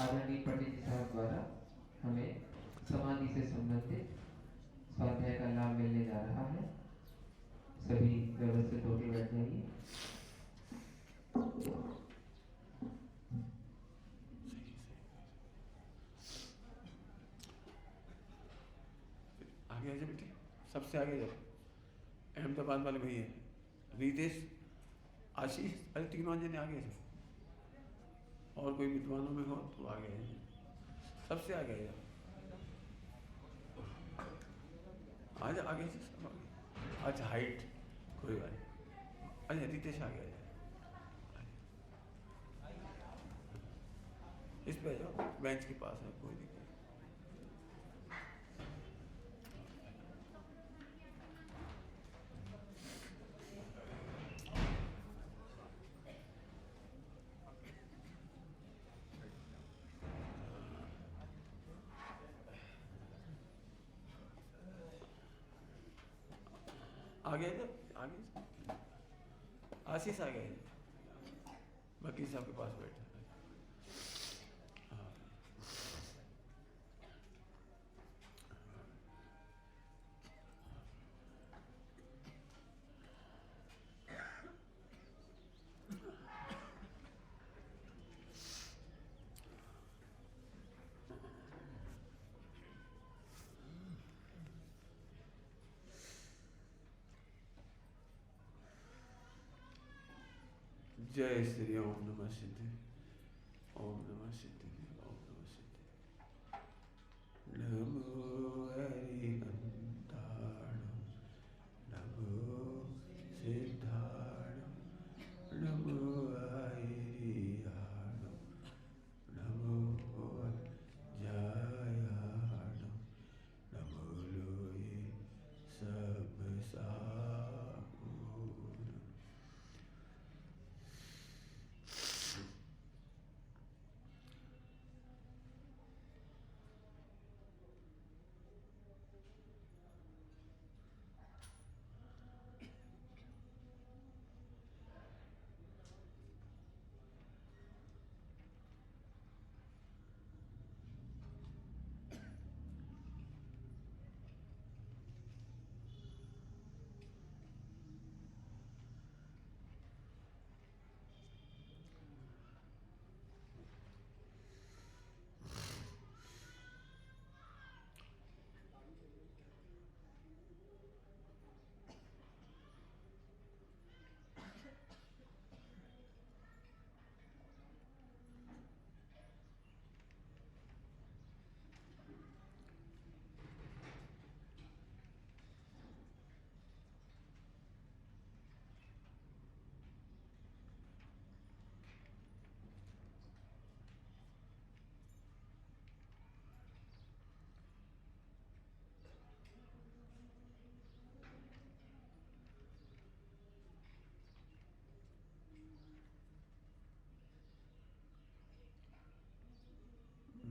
आदरणीय पंडित जी साहब द्वारा हमें समाधि से संबंधित स्वाध्याय का लाभ मिलने जा रहा है। सभी व्यवस्थित होकर बैठ जाइए। आगे आ जाओ बेटे, सबसे आगे जाओ। अहमदाबाद वाले भैया, रितेश, आशीष, अरे तीनों जने आगे आ जाओ। और कोई विद्वानों में हो तो आगे आ जाओ, सबसे आगे आ जाओ। आ जाओ आगे से सब आगे। अच्छा हाइट कोई बात नहीं। अच्छा रितेश आगे आ जाओ, इस पे आ जाओ, बेंच के पास है, कोई दिक्कत। आगे आ जाओ, आगे आशीष आ गए, वकील साहब के पास बैठे। हाँ। जय श्री ओम नमः सिद्धि, ओम नमः सिद्धि, ओम नमः सिद्धि। नमो हरिहंताण, नमो सिद्धाण, नमो हरियाण, नमो जयाण, नमो लोये सब सागुण।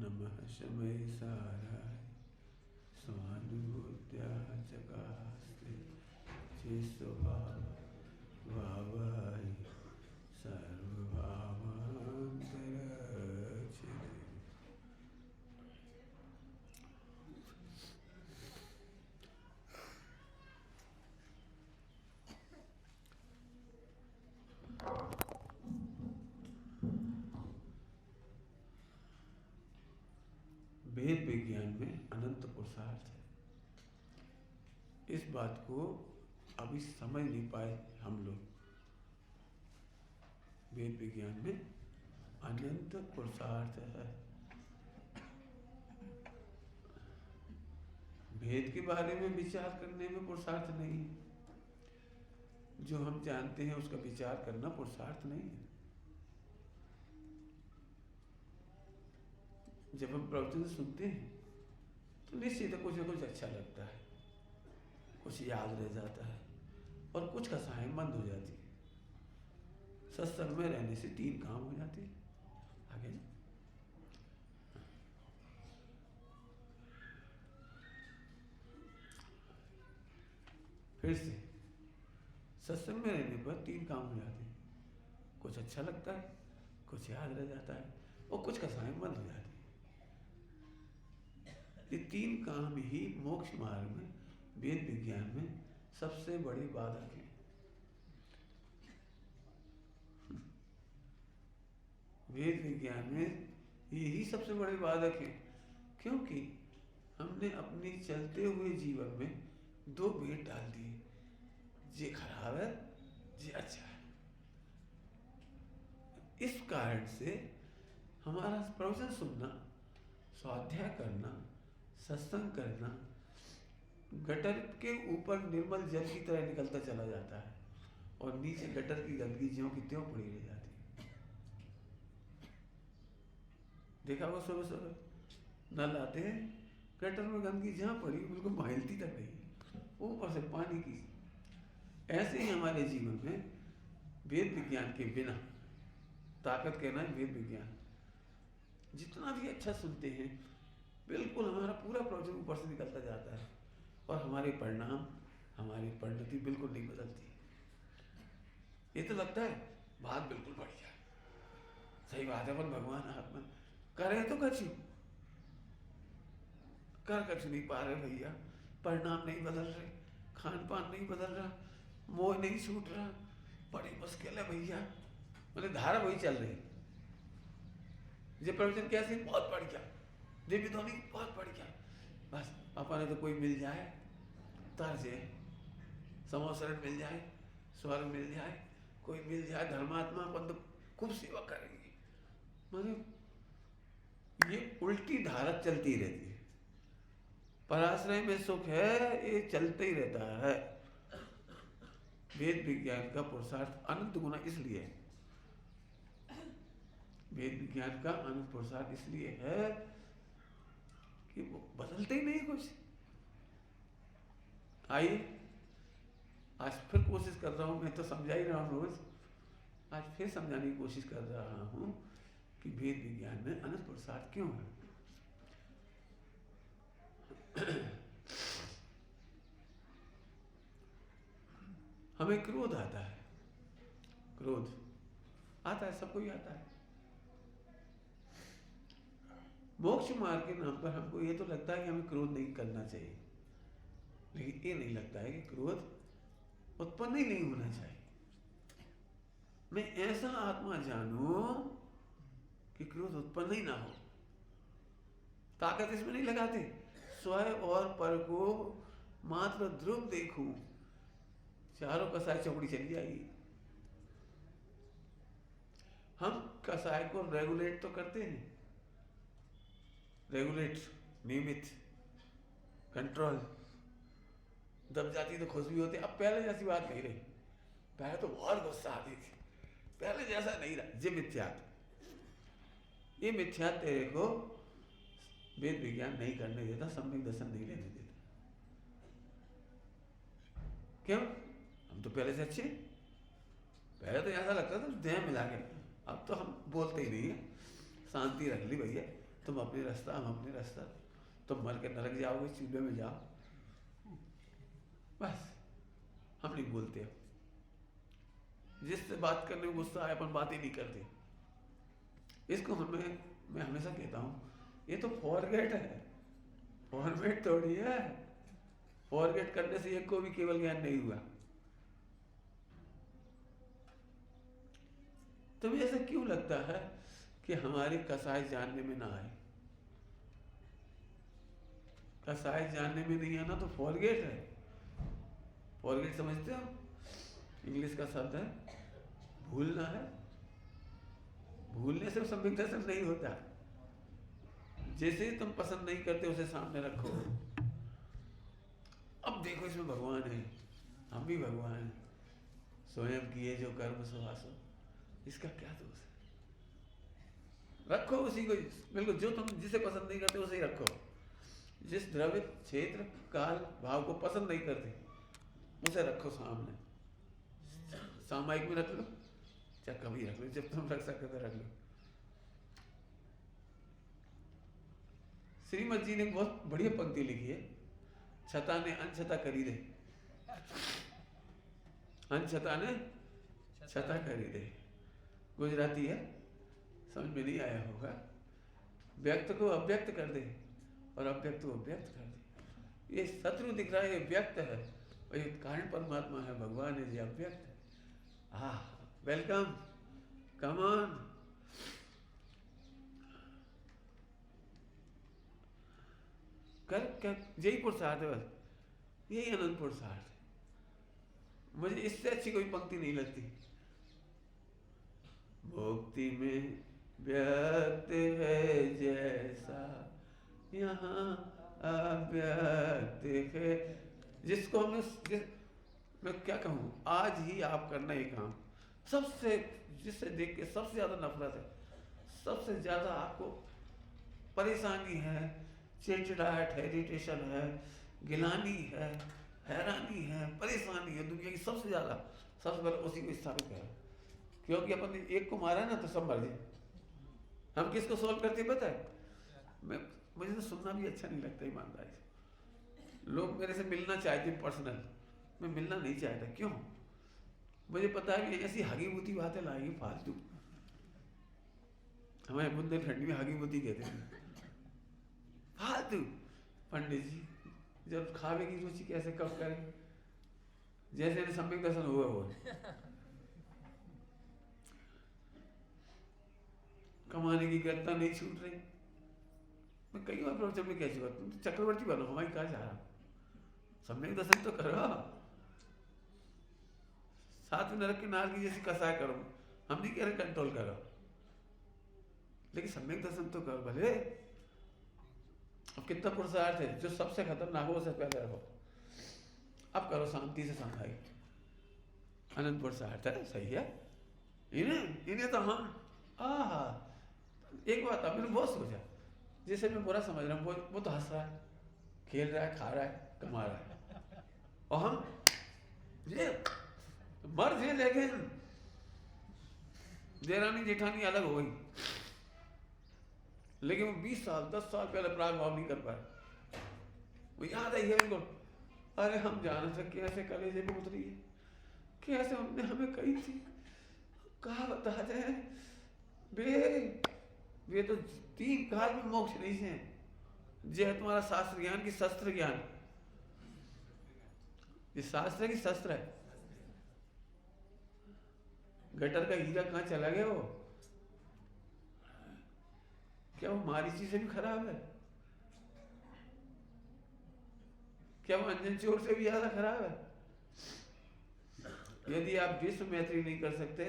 नमः शमय साराय स्वानुभूत्या चकास्ते चिस्वभाव भावाय सर्वभावान्तरक्षिते। वेद विज्ञान में अनंत पुरुषार्थ है। इस बात को अभी समझ नहीं पाए हम लोग। वेद विज्ञान में अनंत पुरुषार्थ है। भेद के बारे में विचार करने में पुरुषार्थ नहीं है। जो हम जानते हैं उसका विचार करना पुरुषार्थ नहीं है। जब हम प्रवचन सुनते हैं तो निश्चित कुछ न कुछ अच्छा लगता है, कुछ याद रह जाता है और कुछ कसाएं बंद हो जाती है। सत्संग में रहने से 3 काम हो जाते हैं। आगे फिर से सत्संग में रहने पर 3 काम हो जाते हैं। कुछ अच्छा लगता है, कुछ याद रह जाता है और कुछ कसाएं बंद हो जाती है। ये 3 काम ही मोक्ष मार्ग में, वेद विज्ञान में सबसे बड़ी बाधक है। वेद विज्ञान में यही सबसे बड़ी बाधक है, क्योंकि हमने अपने चलते हुए जीवन में 2 भेद डाल दिए, ये खराब है, ये अच्छा है। इस कारण से हमारा प्रवचन सुनना, स्वाध्याय करना, सत्संग करना गटर के ऊपर निर्मल जल की तरह निकलता चला जाता है और नीचे गटर की गंदगी ज्यों की त्यों पड़ी रह जाती है। देखा वो सुबह सुबह नल आते हैं, गटर में गंदगी जहाँ पड़ी बिल्कुल माहिलती तक नहीं, ऊपर से पानी की। ऐसे ही हमारे जीवन में वेद विज्ञान के बिना, ताकत कहना है वेद विज्ञान, जितना भी अच्छा सुनते हैं बिल्कुल हमारा पूरा प्रवचन ऊपर से निकलता जाता है और हमारे परिणाम, हमारी परिणति बिल्कुल नहीं बदलती। ये तो लगता है बात बिल्कुल बढ़िया, सही बात है, पर भगवान आत्मा करें तो कछु नहीं पा रहे भैया, परिणाम नहीं बदल रहे, खान पान नहीं बदल रहा, मोह नहीं छूट रहा, बड़ी मुश्किल है भैया। मतलब धारा वही चल रही। ये प्रवचन कैसे? बहुत बढ़िया, देवी धोनी बहुत बढ़िया, बस अपने तो कोई मिल जाए, तर्ज है, समोसरण मिल जाए, स्वर्ग मिल जाए, कोई मिल जाए धर्मात्मा, अपन तो खूब सेवा करेंगे। मतलब ये उल्टी धारा चलती रहती है। पराश्रय में सुख है, ये चलते ही रहता है। वेद विज्ञान का पुरुषार्थ अनंत गुना इसलिए है, वेद विज्ञान का अनंत पुरुषार्थ इसलिए है कि वो बदलते ही नहीं कुछ। आइए आज फिर कोशिश कर रहा हूं, मैं तो समझा ही रहा हूं रोज, आज फिर समझाने की कोशिश कर रहा हूं कि वेद विज्ञान में अनंत पुरुषार्थ क्यों है। हमें क्रोध आता है, क्रोध आता है, सबको ही आता है। मोक्ष मार्ग के नाम पर हमको ये तो लगता है कि हमें क्रोध नहीं करना चाहिए, लेकिन ये नहीं लगता है कि क्रोध उत्पन्न ही नहीं होना चाहिए। मैं ऐसा आत्मा जानूं कि क्रोध उत्पन्न ही ना हो। ताकत इसमें नहीं लगाते, स्वयं और पर को मात्र ध्रुव देखूं, चारों कसाय चौकड़ी चली जाएगी। हम कसाय को रेगुलेट तो करते हैं, रेगुलेट, नियमित, कंट्रोल, दब जाती तो खुश भी होते। अब पहले जैसी बात नहीं रही, पहले तो बहुत गुस्सा आती थी, पहले जैसा नहीं रहा। ये मिथ्यात्व, ये मिथ्यात्व तेरे को वेद विज्ञान नहीं करने देता, सम्यक दर्शन नहीं लेने देता। क्यों? हम तो पहले से अच्छे, पहले तो ऐसा लगता था देह मिला के, अब तो हम बोलते ही नहीं है, शांति रख ली भैया, तुम अपने रास्ता, हम अपने रास्ता, तुम मर के नरक जाओगे, चूल्हे में जाओ, बस हम नहीं बोलते। जिससे बात करने में गुस्सा आए अपन बात ही नहीं करते। इसको मैं हमेशा कहता हूँ, ये तो फॉरगेट है, फॉर्मेट थोड़ी है। फॉरगेट करने से एक को भी केवल ज्ञान नहीं हुआ। तुम्हें ऐसा क्यों लगता है कि हमारी कसाई जानने में ना आए? कसाई जानने में नहीं आना तो फॉरगेट है। फॉरगेट समझते हो? इंग्लिश का शब्द है भूलना है। भूलने से सम्यक दर्शन नहीं होता। जैसे तुम पसंद नहीं करते उसे सामने रखो, अब देखो इसमें भगवान है, हम भी भगवान हैं, स्वयं किए जो कर्म सुहासो, इसका क्या दोष है? रखो उसी को, बिल्कुल जो तुम जिसे पसंद नहीं करते उसे ही रखो। जिस द्रव्य, क्षेत्र, काल, भाव को पसंद नहीं करते उसे रखो सामने, सामायिक में रख लो, चाहे कभी रख लो, जब तुम रख सकते तो रख लो। श्रीमद जी ने बहुत बढ़िया पंक्ति लिखी है, छता ने अनछता करी दे, अनछता ने छता करी दे। गुजराती है, समझ में नहीं आया होगा। व्यक्त को अव्यक्त कर दे और अव्यक्त को व्यक्त कर दे। ये शत्रु दिख रहा है, ये व्यक्त है, और ये कारण परमात्मा है, भगवान है, ये अव्यक्त है। Welcome, come on. कर क्या, यही पुरुषार्थ है, बस यही अनंत पुरुषार्थ है। मुझे इससे अच्छी कोई पंक्ति नहीं लगती। भक्ति में व्यक्त है जैसा यहाँ अव्यक्त है। जिसको मैं क्या कहूँ, आज ही आप करना ये काम, सबसे जिससे देख के सबसे ज्यादा नफरत है, सबसे ज्यादा आपको परेशानी है, चिड़चिड़ाहट है, इरिटेशन है, गिलानी है, हैरानी है, परेशानी है, दुनिया की सबसे ज्यादा, सबसे पहले उसी को स्थापित करें। क्योंकि अपन ने एक को मारा ना तो सब मर जाए। हम किसको सॉल्व करते पता है? मुझे तो सुनना भी अच्छा नहीं लगता ईमानदारी से। लोग मेरे से मिलना चाहते पर्सनल, मैं मिलना नहीं चाहता। क्यों? मुझे पता है कि ऐसी हगीबुती बातें लाएंगे फालतू। हमारे बुंदेलखंड में हगीबुती कहते हैं, फालतू। पंडित जी जब खावे की रुचि कैसे कब करें, जैसे सम्यक दर्शन हुआ हो, कमाने की गर्ता नहीं छूट रही। मैं कई बार प्रवचन में कह चुका, तुम चक्रवर्ती बनो, हमारी कहा जा रहा, सम्यक दर्शन तो करो, साथ में नरक के नार की जैसी कसाय करो। हम नहीं कह रहे कंट्रोल करो, लेकिन सम्यक दर्शन तो करो भले। अब कितना पुरुषार्थ है, जो सबसे खतरनाक हो उससे पहले रहो। अब करो शांति से संभाई, अनंत पुरुषार्थ है, सही है। इन्हें तो हम एक बात मैंने बहुत सोचा, जिसे मैं बुरा समझ रहा हूँ वो तो हंस रहा है, खेल रहा है, खा रहा है, कमा रहा है, और हम ये मर्द है। लेकिन देरानी जेठानी अलग हो गई, लेकिन वो 20 साल 10 साल पहले प्रागभाव नहीं कर पाए। वो याद आई है बिल्कुल, अरे हम जाना था कैसे कलेजे में उतरी है, कैसे उन्होंने हमें कही थी, कहा बता दे वे तो 3 काल में मोक्ष नहीं है। जे है तुम्हारा शास्त्र ज्ञान की शस्त्र ज्ञान, ये शास्त्र की शस्त्र है। गटर का हीरा कहाँ चला गया वो? क्या वो मारीची से भी खराब है? क्या वो अंजन चोर से भी ज्यादा खराब है? यदि आप विश्व मैत्री नहीं कर सकते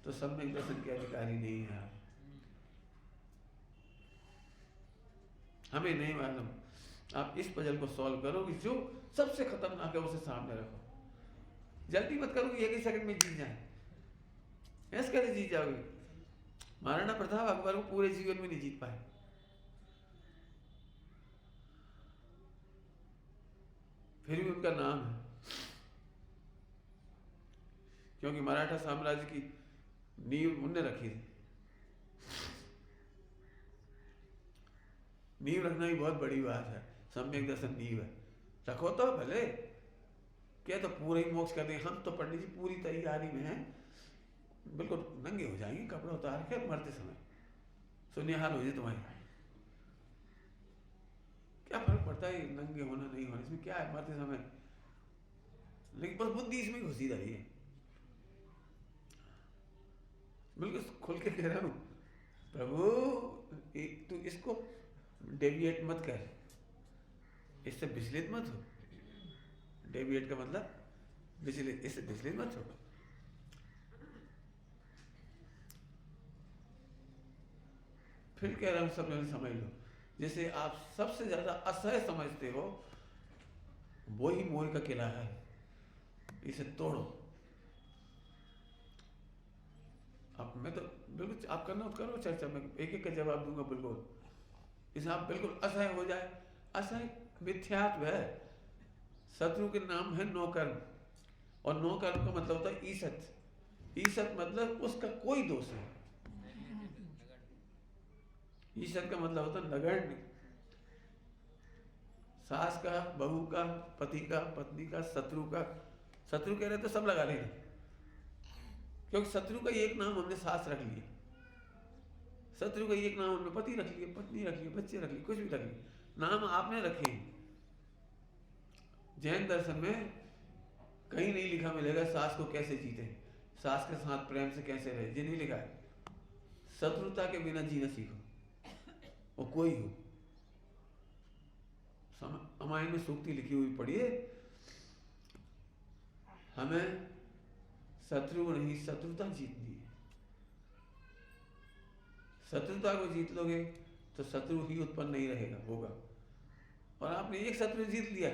तो सम्यक दर्शन के अधिकारी नहीं है आप। हमें नहीं मालूम, आप इस पजल को सॉल्व करो कि जो सबसे खतरनाक है उसे सामने रखो। जल्दी मत करो कि एक ही सेकंड में जीत जाए, ऐसे कैसे जीत जाओगे? महाराणा प्रताप अकबर को पूरे जीवन में नहीं जीत पाए। फिर भी उनका नाम है, क्योंकि मराठा साम्राज्य की नींव उनने रखी थी। नींव रखना ही बहुत बड़ी बात है। सम्यक दर्शन नींव है, रखो तो भले। क्या तो पूरे ही मोक्ष कर देंगे? हम तो पंडित जी पूरी तैयारी में हैं, बिल्कुल नंगे हो जाएंगे, कपड़े उतार के मरते समय सुनिहाल हो जाए तुम्हारी। क्या फर्क पड़ता है नंगे होना नहीं होना, इसमें क्या है मरते समय? लेकिन बस बुद्धि इसमें घुसी रही है। बिल्कुल खुल के कह रहा हूं, प्रभु तू इसको डेविएट मत कर, इससे विचलित मत हो। डेविएट का मतलब विचलित, इससे विचलित मत हो। फिर कह रहा हूं सब लोग समझ लो, जैसे आप सबसे ज्यादा असह्य समझते हो वो ही मोह का किला है, इसे तोड़ो। अब मैं तो बिल्कुल, आप करना तो करो चर्चा में, एक एक का जवाब दूंगा बिल्कुल। इसे आप बिल्कुल असह्य हो जाए। असह्य मिथ्यात्व है। शत्रु के नाम है नौकर्म, और नौकर्म का मतलब होता है ईसत। ईसत मतलब उसका कोई दोष नहीं। ईसत का मतलब होता है नगण्य। सास का, बहू का, पति का, पत्नी का, शत्रु का। शत्रु कह रहे तो सब लगा लेंगे, क्योंकि शत्रु का एक नाम हमने सास रख लिया। शत्रु का एक नाम उनमें पति रख लिए, पत्नी रख लिए, बच्चे रख लिए, कुछ भी रख लिए, नाम आपने रखे। जैन दर्शन में कहीं नहीं लिखा मिलेगा सास को कैसे जीते, सास के साथ प्रेम से कैसे रहे, ये नहीं लिखा है। शत्रुता के बिना जीना सीखो, वो कोई हो। रामायण में सूक्ति लिखी हुई पढ़िए, हमें शत्रु नहीं शत्रुता जीतनी है। शत्रुता को जीत लोगे तो शत्रु ही उत्पन्न नहीं रहेगा, होगा। और आपने एक शत्रु जीत लिया,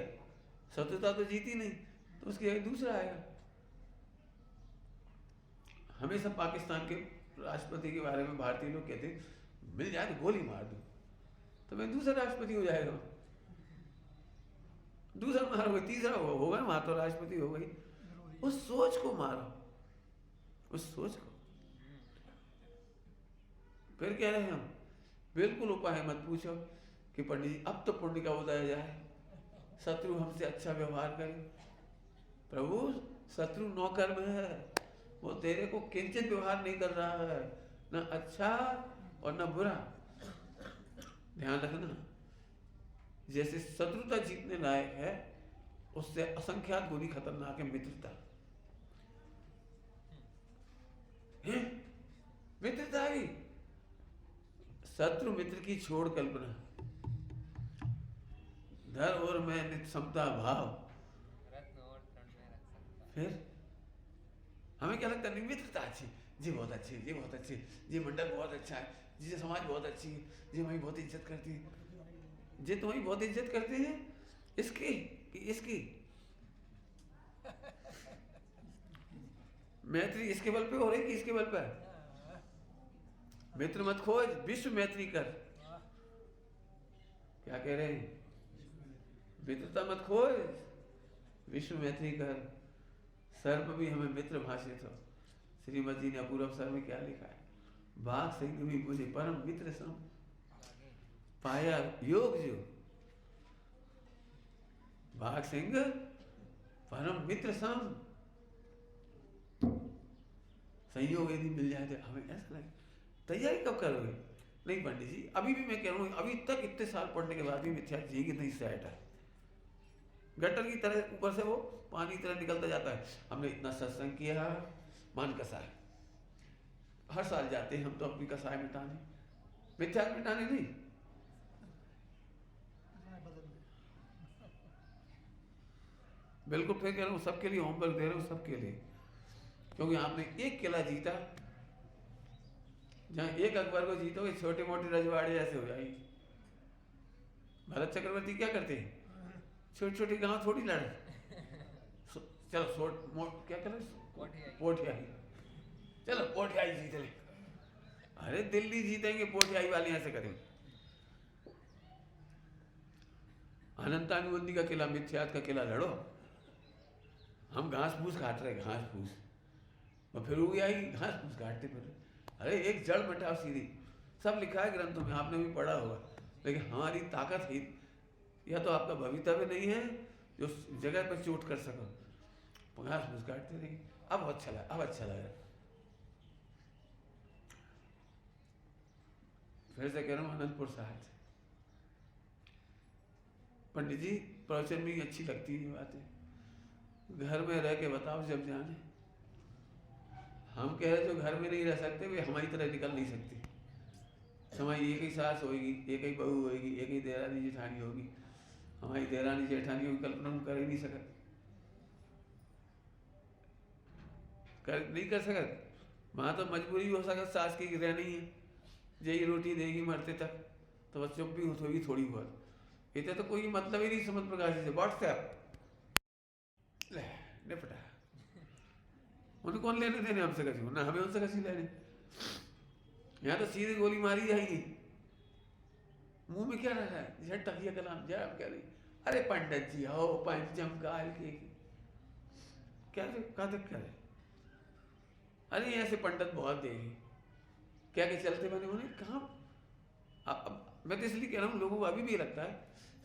शत्रुता तो जीती नहीं, तो उसके एक दूसरा आएगा। हमेशा पाकिस्तान के राष्ट्रपति के बारे में भारतीय लोग कहते हैं, मिल जाए तो गोली मार दो, तो मैं दूसरा राष्ट्रपति हो जाएगा। दूसरा मारोगे, तीसरा होगा ना, वहां तो राष्ट्रपति हो गई। उस सोच को मारो, उस सोच को। फिर कह रहे हैं हम, बिल्कुल उपाय मत पूछो कि पंडित जी अब तो पुण्य का उदय जाए, शत्रु हमसे अच्छा व्यवहार करे। प्रभु शत्रु नौकर में है, वो तेरे को किंचित व्यवहार नहीं कर रहा है, न अच्छा और न बुरा। ध्यान रखना, जैसे शत्रुता जीतने लायक है, उससे असंख्यात गुनी खतरनाक है मित्रता। है मित्रता ही, शत्रु मित्र की छोड़ कल्पना, धर और मैं नित्य समता भाव। फिर हमें क्या लगता है, मित्रता अच्छी जी, बहुत अच्छी, जी बहुत अच्छी, जी मंडल बहुत अच्छा है, जी समाज बहुत अच्छी है, जी हमारी बहुत इज्जत करती है, जी तुम्हारी बहुत इज्जत करते हैं। इसकी इसकी मैत्री इसके बल पे हो रही कि इसके बल पे? मित्र मत खोज, विश्व मैत्री कर। क्या कह रहे हैं? मित्रता मत खोज, विश्व मैत्री कर। सर्प भी हमें मित्र भाषित हो। श्रीमद जी ने अपूर्व सर में क्या लिखा है? बाघ सिंह भी मुझे परम मित्र सम पाया योग जो। बाघ सिंह परम मित्र सम, संयोग यदि मिल जाए तो हमें ऐसा लगे। तैयारी कब करोगे? नहीं पंडित जी, अभी भी मैं कह रहा हूँ, अभी तक इतने साल पढ़ने के बाद भी मिथ्या जी की नहीं सेट है। गटर की तरह ऊपर से वो पानी की तरह निकलता जाता है। हमने इतना सत्संग किया, मन कसाय, हर साल जाते हैं हम तो अपनी कसाय मिटाने, मिथ्या मिटाने नहीं। बिल्कुल फिर कह रहा हूँ, सबके लिए होमवर्क दे रहा हूँ, सबके लिए। क्योंकि आपने एक किला जीता, जहां एक अकबर को जीतोगे छोटे मोटे रजवाड़े ऐसे हो जाएंगे। भरत चक्रवर्ती क्या करते हैं? छोटे छोटे गांव थोड़ी लड़े, चलो क्या करें, पोठियाई, चलो पोठियाई जीत ले। अरे दिल्ली जीतेंगे, पोठियाई वाले ऐसे करेंगे। अनंतानुबंदी का किला, मिथ्यात का किला लड़ो। हम घास फूस काट रहे, घास फूस, और फिर वो आई घास फूस काटते फिर। अरे एक जड़ मिटाओ सीधी, सब लिखा है ग्रंथों में, आपने भी पढ़ा होगा। लेकिन हमारी ताकत ही, या तो आपका भवितव्य नहीं है जो जगह पर चोट कर सको, घास फूस काटते रहिए। अब अच्छा लगा, अब अच्छा लगा। फिर से कह रहा हूँ, अनंतपुर साहब से पंडित जी प्रवचन में अच्छी लगती है बातें, घर में रह के बताओ जब जाने। हम कह रहे जो घर में नहीं रह सकते वे हमारी तरह निकल नहीं सकते। हमारी एक ही सास होगी, एक ही बहू होगी, एक ही देरानी जेठानी होगी। हमारी देरानी जेठानी होगी, कल्पना हम कर ही नहीं सकते, नहीं कर सकते। वहाँ तो मजबूरी हो सकती सास की रहनी है, यही रोटी देगी मरते तक, तो बस चुप भी होगी थोड़ी बहुत। इतने तो कोई मतलब ही नहीं समझ प्रकाश से। व्हाट्सएप निपटा, उन्हें कौन लेने देने हमसे कसी, ना हमें उनसे कसी लेने। यहाँ तो सीधे गोली मारी जाएगी। मुंह में क्या रहा है, झट तकिया कलाम जय क्या नहीं। अरे पंडित जी हो, पंचम काल के क्या क्या है? अरे ऐसे पंडित बहुत देखे, क्या के चलते बने होने कहाँ। मैं तो इसलिए कह रहा हूँ, लोगों को अभी भी लगता है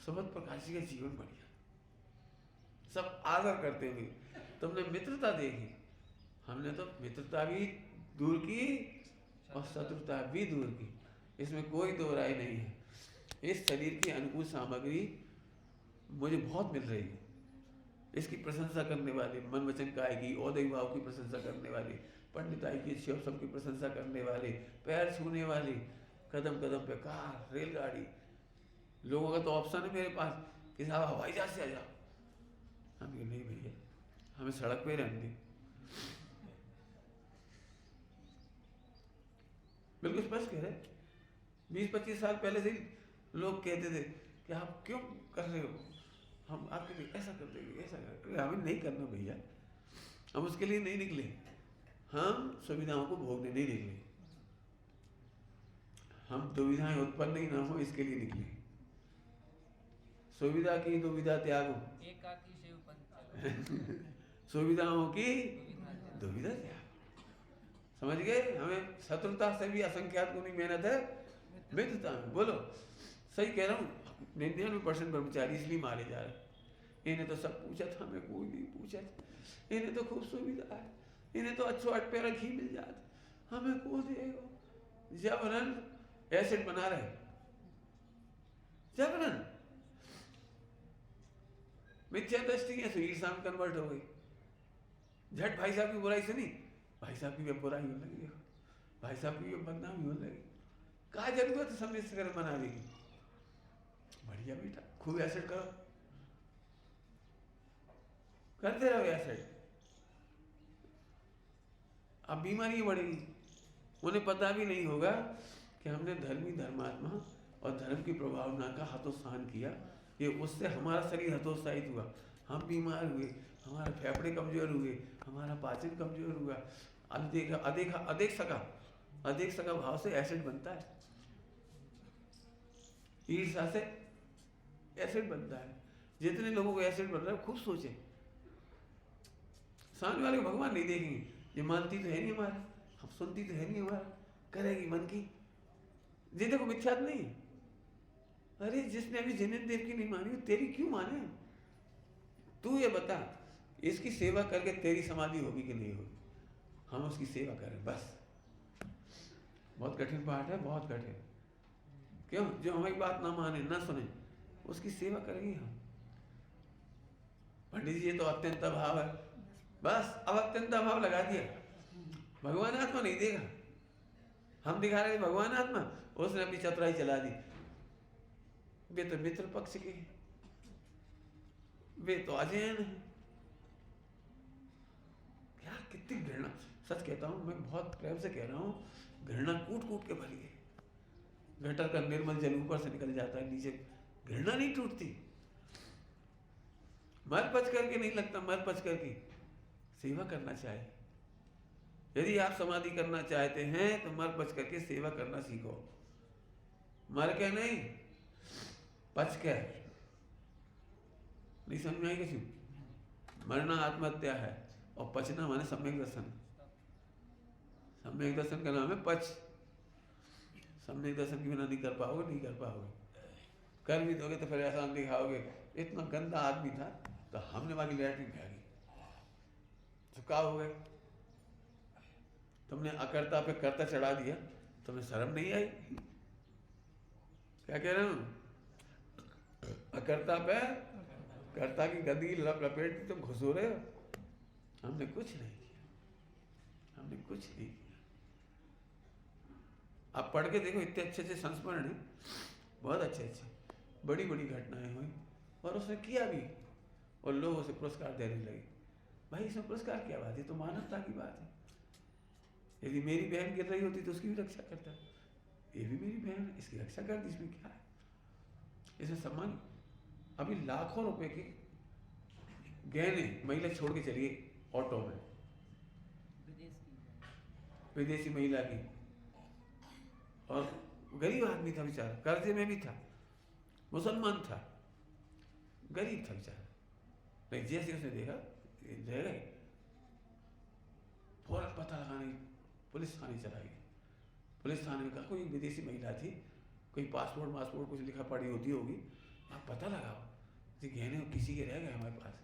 सुमत प्रकाश जी का जीवन बढ़िया, सब आदर करते हुए। तुमने मित्रता देखी, हमने तो मित्रता भी दूर की और शत्रुता भी दूर की। इसमें कोई दो राय नहीं है। इस शरीर की अनुकूल सामग्री मुझे बहुत मिल रही है। इसकी प्रशंसा करने वाले, मन वचन काय की, औदय भाव की प्रशंसा करने वाले, पंडिताई की, शिव सब की प्रशंसा करने वाले, पैर छूने वाले, कदम कदम पे कार, रेलगाड़ी, लोगों का तो ऑप्शन है मेरे पास कि साहब हवाई जहाज से आ जाओ। हम ये नहीं भैया, हमें सड़क पे रहने दें। बिल्कुल स्पष्ट कह रहे। 20-25 साल पहले से लोग कहते थे कि आप क्यों कर रहे हो, हम आपके लिए ऐसा कर देंगे, ऐसा कर देंगे। हमें नहीं करना भैया, हम उसके लिए नहीं निकले, हम सुविधाओं को भोगने नहीं निकले, हम दुविधाएं उत्पन्न ही ना हो इसके लिए निकले। सुविधा की दुविधा त्यागो, सुविधाओं की दुविधा त्याग। समझ गए? हमें शत्रुता से भी असंख्यात गुनी मेहनत है मित्रता में। बोलो सही कह रहा हूँ। 99% ब्रह्मचारी इसलिए मारे जा रहे। इन्हें तो सब पूछा था, हमें कोई नहीं पूछा। इन्हें तो खूब सुविधा है, इन्हें तो अच्छो अट पे रखी मिल जाती, हमें को देगा। जबरन एसिड बना रहे, जबरन मिथ्या दृष्टि है, ईर्षा में कन्वर्ट हो गई। झट भाई साहब की बुराई सुनी, भाई साहब की भी बुराई होने लगी, भाई साहब की भी बदनामी होने लगी। कहा जरूरत समय से कर बना देगी। बढ़िया बेटा, खूब एसिड करो, करते रहो एसिड। अब बीमारी बढ़ेगी। उन्हें पता भी नहीं होगा कि हमने धर्मी धर्मात्मा और धर्म की प्रभावना का हतोत्साहन किया, ये उससे हमारा शरीर हतोत्साहित हुआ, हम बीमार हुए, हमारे फेफड़े कमजोर हुए, हमारा पाचन कमजोर हुआ। अधिक सका भाव से एसिड बनता है, ईर्ष्या से एसिड बनता है। जितने लोगों को एसिड बन रहा है खूब सोचे। सामने वाले को भगवान नहीं देखेंगे, ये मानती तो है नहीं हमारा, हम सुनती तो है नहीं हमारा, करेगी मन की। ये देखो मिथ्यात नहीं। अरे जिसने अभी जिनेन्द्र देव की नहीं मानी, तेरी क्यों माने? तू ये बता, इसकी सेवा करके तेरी समाधि होगी कि नहीं होगी? हम उसकी सेवा करें बस। बहुत कठिन पाठ है, बहुत कठिन। क्यों? जो हमारी बात ना माने, ना सुने, उसकी सेवा करेंगे हम। पंडित जी ये तो अत्यंत भाव है, बस अब अत्यंत भाव लगा दिया। भगवान आत्मा नहीं देगा, हम दिखा रहे थे भगवान आत्मा, उसने अपनी चतुराई चला दी। वे तो मित्र पक्ष के, वे तो अजैन है। क्या कितनी घृणा! सच कहता हूं, मैं बहुत प्रेम से कह रहा हूं, घृणा कूट कूट के भरी है। गटर का निर्मल जल ऊपर से निकल जाता है, नीचे घृणा नहीं टूटती। मर पच करके नहीं लगता, मर पच करके सेवा करना चाहिए। यदि आप समाधि करना चाहते हैं तो मर पच करके सेवा करना सीखो। मर के नहीं, पच के। नहीं समझ में आई किसी? मरना आत्महत्या है और पचना माने सम्यक दर्शन। सम्यक दर्शन का नाम है पच। सम्यक दर्शन के बिना नहीं कर पाओगे, नहीं कर पाओगे। कर भी दोगे तो फिर ऐसा दिखाओगे, इतना गंदा आदमी था तो हमने बाकी लैट्रिन फेंकी, तो क्या हो गए? तुमने अकर्ता पे कर्ता चढ़ा दिया, तुम्हें शर्म नहीं आई? क्या कह रहे हो? अकर्ता पे कर्ता की गद्दी लपेट दी, तुम घुसो रहे हो। हमने कुछ नहीं किया, हमने कुछ नहीं किया। आप पढ़ के देखो, इतने अच्छे अच्छे संस्मरण हैं, बहुत अच्छे अच्छे, बड़ी बड़ी घटनाएं हुई और उसने किया भी, और लोग उसे पुरस्कार देने लगे। भाई इसमें पुरस्कार क्या बात है? तो मानवता की बात है। यदि मेरी बहन गिर रही होती तो उसकी भी रक्षा करता, ये भी मेरी बहन है, इसकी रक्षा कर दी, इसमें क्या है? इसमें सम्मान। अभी लाखों रुपए के गहने महिला छोड़ के चलिए ऑटो में, विदेशी महिला की, और गरीब आदमी था बेचारा, कर्जे में भी था, मुसलमान था, गरीब था बेचारा। नहीं, जैसे उसने देखा रह गए, फौरन पता लगाने पुलिस थाने चला गया। पुलिस थाने में कहा कोई विदेशी महिला थी, कोई पासपोर्ट कुछ लिखा पड़ी होती होगी, आप पता लगाओ, गहने किसी के रह गए हमारे पास।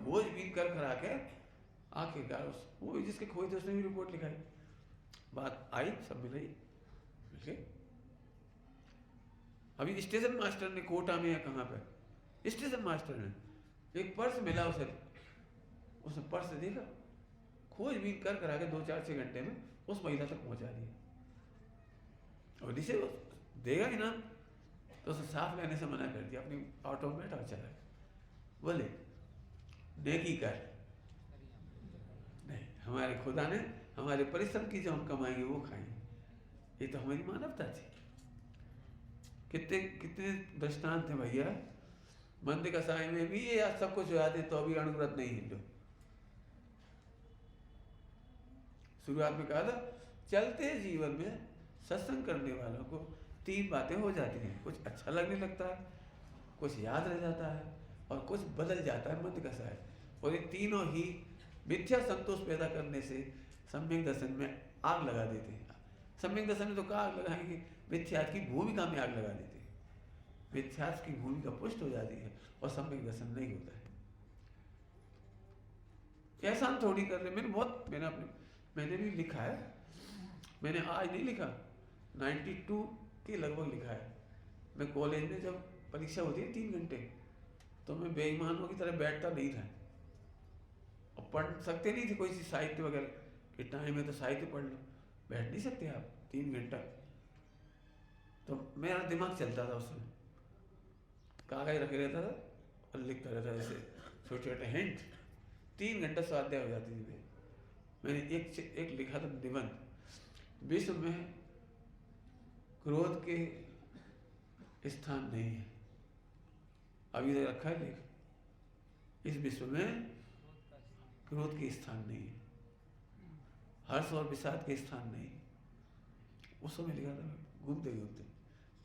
खोजबीन कर करा के आखिरकार वो जिसके खोए थे उसने भी रिपोर्ट लिखाई। बात आई, सब मिलाई, मिल गए। अभी स्टेशन मास्टर ने कोटा में या कहाँ पे, स्टेशन मास्टर ने एक पर्स मिला उसे, उसने पर्स देखा, खोजबीन कर करा के 2-4-6 घंटे में उस महिला तक पहुंचा दिया। और जिसे देगा ही ना तो उसे साफ लेने से मना कर दिया, अपनी ऑटो में बैठा चला गया। बोले नेकी कर, नहीं, हमारे खुदा ने हमारे परिश्रम की जो हम कमाएंगे वो खाएंगे। ये तो हमारी मानवता थी। कितने कितने दृष्टांत थे भैया। मंदिर का साय में भी ये आज सब कुछ हो जाते तो अभी अणुव्रत नहीं हिंदू। शुरुआत में कहा था चलते जीवन में सत्संग करने वालों को 3 बातें हो जाती हैं, कुछ अच्छा लगने लगता है, कुछ याद रह जाता है और कुछ बदल जाता है मंत्र का साय। और ये तीनों ही मिथ्या संतोष पैदा करने से सम्यक दर्शन में आग लगा देते हैं। सम्यक दर्शन में तो क्या आग लगाएंगे, मिथ्यात्व की भूमिका में आग लगा देते हैं। मिथ्यात्व की भूमिका पुष्ट हो जाती है और सम्यक दर्शन नहीं होता है। एहसान थोड़ी कर रहे, मैंने भी लिखा है, मैंने आज नहीं लिखा, 92 के लगभग लिखा है। मैं कॉलेज में जब परीक्षा होती है 3 घंटे, तो मैं बेईमानों की तरह बैठता नहीं था और पढ़ सकते नहीं थे कोई सी साहित्य वगैरह के टाइम में, तो साहित्य पढ़ लो, बैठ नहीं सकते आप 3 घंटा। तो मेरा दिमाग चलता था उसमें, कागज रखे रहता था और लिखता रहता, जैसे छोटे छोटे हिंट। 3 घंटा स्वाध्याय हो जाती थी। मैंने एक लिखा था निबंध, विश्व में क्रोध के स्थान नहीं है। अभी तक रखा है लेख, इस विश्व में क्रोध के स्थान नहीं है, हर्ष और विषाद के स्थान नहीं। उस समय लिखा था, घूमते घूमते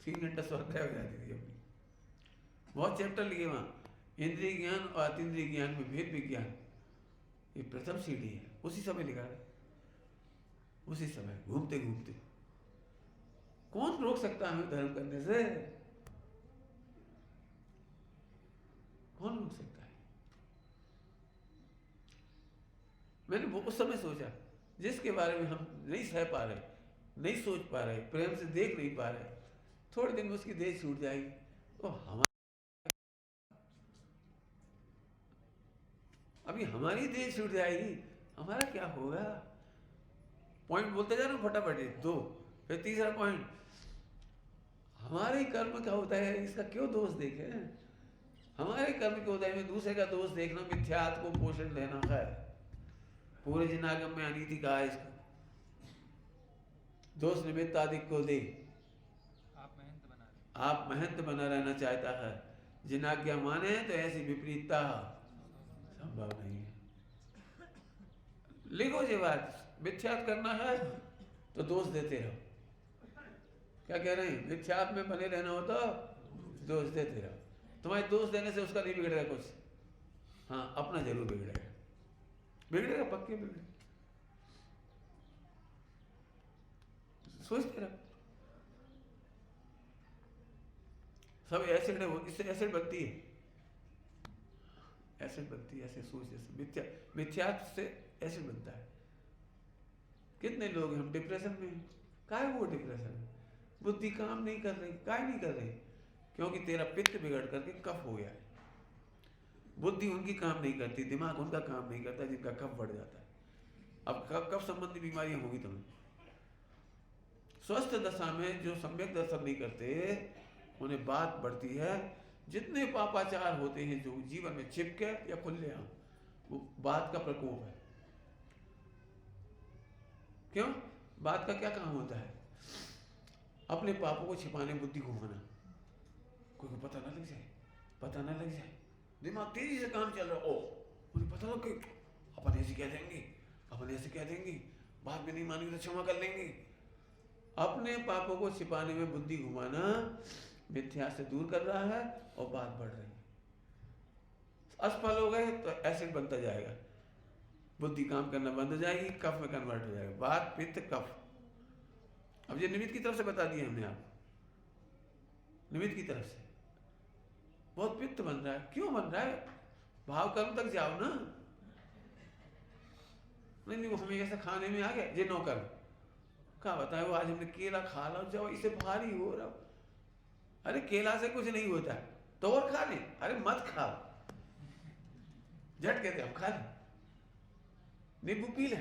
3 घंटा स्वाध्याय हो जाती थी अपनी। बहुत चैप्टर लिखे वहाँ, इंद्रिय ज्ञान और अतीन्द्रिय ज्ञान में भेद विज्ञान, ये प्रथम सीढ़ी है, उसी समय लिखा था, उसी समय घूमते घूमते। कौन रोक सकता है हमें धर्म करने से? कौन रोक सकता है? मैंने उस समय सोचा, जिसके बारे में हम नहीं सह पा रहे, नहीं सोच पा रहे, प्रेम से देख नहीं पा रहे, थोड़े दिन में उसकी देह छूट जाएगी तो अभी हमारी देह छूट जाएगी, हमारा क्या होगा? पॉइंट बोलते जा रहा हूं फटाफट, 2 फिर तीसरा पॉइंट, हमारे कर्म क्या होता है, इसका क्यों दोष देखे? हमारे कर्म क्यों होता है में दूसरे का दोष देखना, मिथ्यात्व को पोषण देना है। पूरे जिनागम में अनीति कहा है इसको, दोष निमित्त आदिक को दे, आप महंत बना रहना चाहता है, जिनाज्ञा माने तो ऐसी विपरीतता संभव नहीं है। लिखो ये बात, मिथ्यात्व करना है तो दोष देते रहो। क्या कह रहे हैं? मिथ्यात्व में बने रहना हो तो दोष देते रहो। तुम्हारे दोष देने से उसका नहीं बिगड़ेगा कुछ, हाँ अपना जरूर बिगड़ेगा, बिगड़ेगा पक्के बिगड़ेगा। सोचते रहो, सब एसिड है, इससे एसिड बनती है, एसिड बनती है, ऐसे सोच, जैसे मिथ्यात्व से एसिड बनता है। कितने लोग हम डिप्रेशन में, काहे वो डिप्रेशन में? बुद्धि काम नहीं कर रही, काहे नहीं कर रही? क्योंकि तेरा पित्त बिगड़ करके कफ हो गया है। बुद्धि उनकी काम नहीं करती, दिमाग उनका काम नहीं करता जिनका कफ बढ़ जाता है। अब कफ संबंधी बीमारियां होगी तुम्हें। स्वस्थ दशा में जो सम्यक दर्शन नहीं करते उन्हें बात बढ़ती है। जितने पापाचार होते हैं जो जीवन में छिपके या खुलेआम, वो बात का प्रकोप है। क्यों? बात का क्या काम होता है? अपने पापों को छिपाने बुद्धि घुमाना, कोई को पता ना लग जाए, पता ना लग जाए। दिमाग तेजी से काम चल रहा, ओ मुझे पता लग गई, अपन ऐसे कह देंगे, अपन ऐसे कह देंगे, बात में नहीं मानेंगे तो क्षमा कर लेंगे। अपने पापों को छिपाने में बुद्धि घुमाना मिथ्या से दूर कर रहा है और बात बढ़ रही है। असफल हो गए तो एसिड बनता जाएगा, बुद्धि काम करना बंद हो जाएगी, कफ में कन्वर्ट हो जाएगा। बात पित्त कफ। अब ये निमित्त की तरफ से बता दिया हमने आपको, निमित्त की तरफ से बहुत पित्त बन रहा है। क्यों बन रहा है? भाव कर्म तक जाओ ना। नहीं वो हमें ऐसा खाने में आ गया, ये नौकर क्या बताए, वो आज हमने केला खा लो, जब इसे भारी हो रहा। अरे केला से कुछ नहीं होता है तो और खा ले, अरे मत खाओ, झट कहते हम खा ले, नींबू पी ले।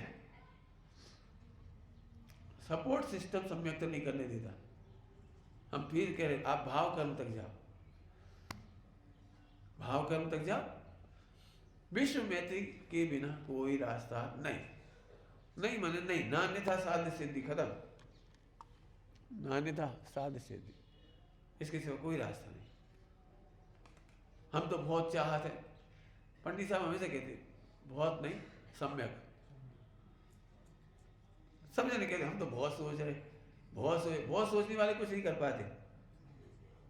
सपोर्ट सिस्टम सम्यक तो नहीं करने देता। हम फिर कह रहे आप भाव कर्म तक जाओ, भाव कर्म तक जाओ। विश्व मैत्री के बिना कोई रास्ता नहीं। नहीं माने नहीं, नान्यथा साध्य सिद्धि खत्म, नान्यथा साध्य सिद्धि, इसके सिवा कोई रास्ता नहीं। हम तो बहुत चाहते हैं, पंडित साहब हमेशा कहते बहुत नहीं, सम्यक समझने के लिए। हम तो बहुत सोच रहे, बहुत सोचने वाले कुछ नहीं कर पाते,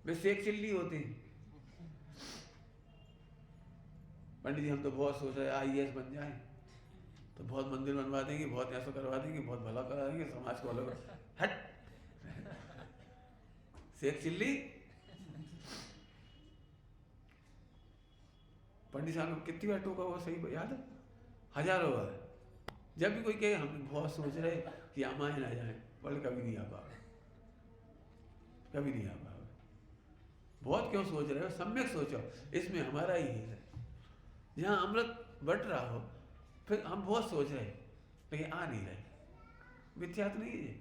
वे शेख चिल्ली होती। पंडित जी हम तो बहुत सोच रहे IAS बन जाए तो बहुत मंदिर बनवा देंगे, बहुत ऐसा करवा देंगे, बहुत भला करा देंगे, समाज को अलग। हट शेख चिल्ली। पंडित साहब ने कितनी बार टोका वो सही याद है? हजारों बार। जब भी कोई कहे हम बहुत सोच रहे कि हम आए ना जाए, बोले कभी नहीं आ पाओगे, कभी नहीं आ पाओगे। बहुत क्यों सोच रहे हो, सम्यक सोचो, इसमें हमारा ही है। जहाँ अमृत बट रहा हो, फिर हम बहुत सोच रहे लेकिन आ नहीं रहे, मिथ्या तो नहीं है।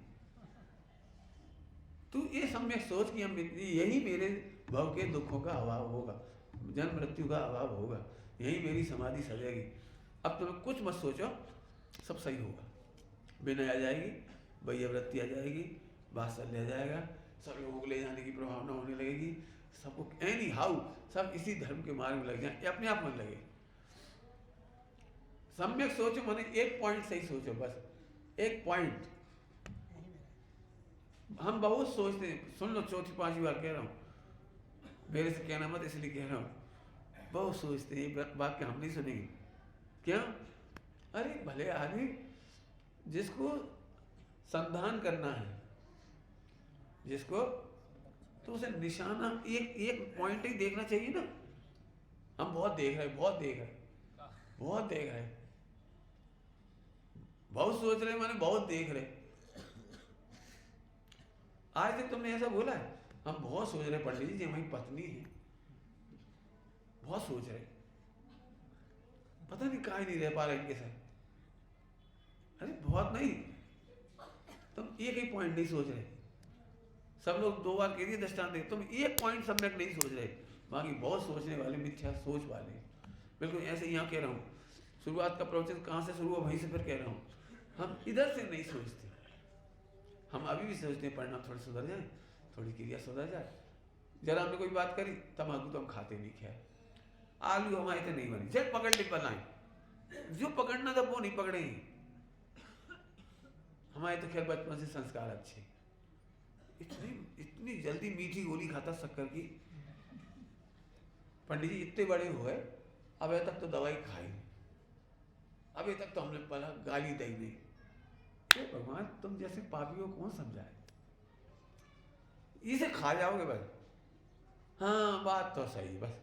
तू ये सम्यक सोच कि हम यही मेरे भव के दुखों का अभाव होगा, जन्म मृत्यु का अभाव होगा, यही मेरी समाधि सजेगी। अब तुम्हें कुछ मत सोचो, सब सही होगा। विनय आ जाएगी, वैयवृत्ति आ जाएगी, वात्सल्य आ जाएगा, सब लोगों को ले जाने की प्रभावना होने लगेगी। सबको एनी हाउ सब इसी धर्म के मार्ग में लग जाए, ये अपने आप मन लगे। सम्यक सोचो माने एक पॉइंट सही सोचो, बस एक पॉइंट। हम बहुत सोचते हैं, सुन लो, चौथी पांचवी बार कह रहा हूँ, मेरे से कहना मत इसलिए कह रहा हूँ, बहुत सोचते हैं, ये वाक्य हम नहीं सुनेंगे। क्या? अरे भले आदमी जिसको संधान करना है, जिसको, तो उसे निशाना एक पॉइंट ही देखना चाहिए ना। हम बहुत देख रहे, बहुत देख रहे, बहुत देख रहे, बहुत सोच रहे माने बहुत देख रहे। आज तक तुमने ऐसा बोला है? हम बहुत सोच रहे पंडित जी, हमारी पत्नी है, बहुत सोच रहे, पता नहीं काहे नहीं रह पा रहे इनके साथ। अरे बहुत नहीं, तुम एक ही पॉइंट नहीं सोच रहे। सब लोग 2 बार कह दिए दृष्टांत दे, तुम एक पॉइंट सम्यक नहीं सोच रहे, बाकी बहुत सोचने वाले, मिथ्या सोच वाले। बिल्कुल ऐसे यहाँ कह रहा हूँ, शुरुआत का प्रवचन कहाँ से शुरू हुआ वहीं से फिर कह रहा हूँ, हम इधर से नहीं सोचते। हम अभी भी सोचते हैं परिणाम थोड़ी सुधर जाए, थोड़ी क्रिया सुधर जाए। जरा हमने कोई बात करी, तम्बाकू तो हम खाते नहीं, खैर आलू हमारे तो नहीं बनी, जब पकड़ ले बनाए, जो पकड़ना था वो नहीं पकड़े। हमारे तो खैर बचपन से संस्कार अच्छे। इतनी जल्दी मीठी गोली खाता शक्कर की। पंडित जी इतने बड़े हुए, अभी तक तो दवाई खाई, अभी तक तो हमने पला गाली दी नहीं। भगवान तुम जैसे पापियों कौन समझाए, इसे खा जाओगे बस। हाँ बात तो सही, बस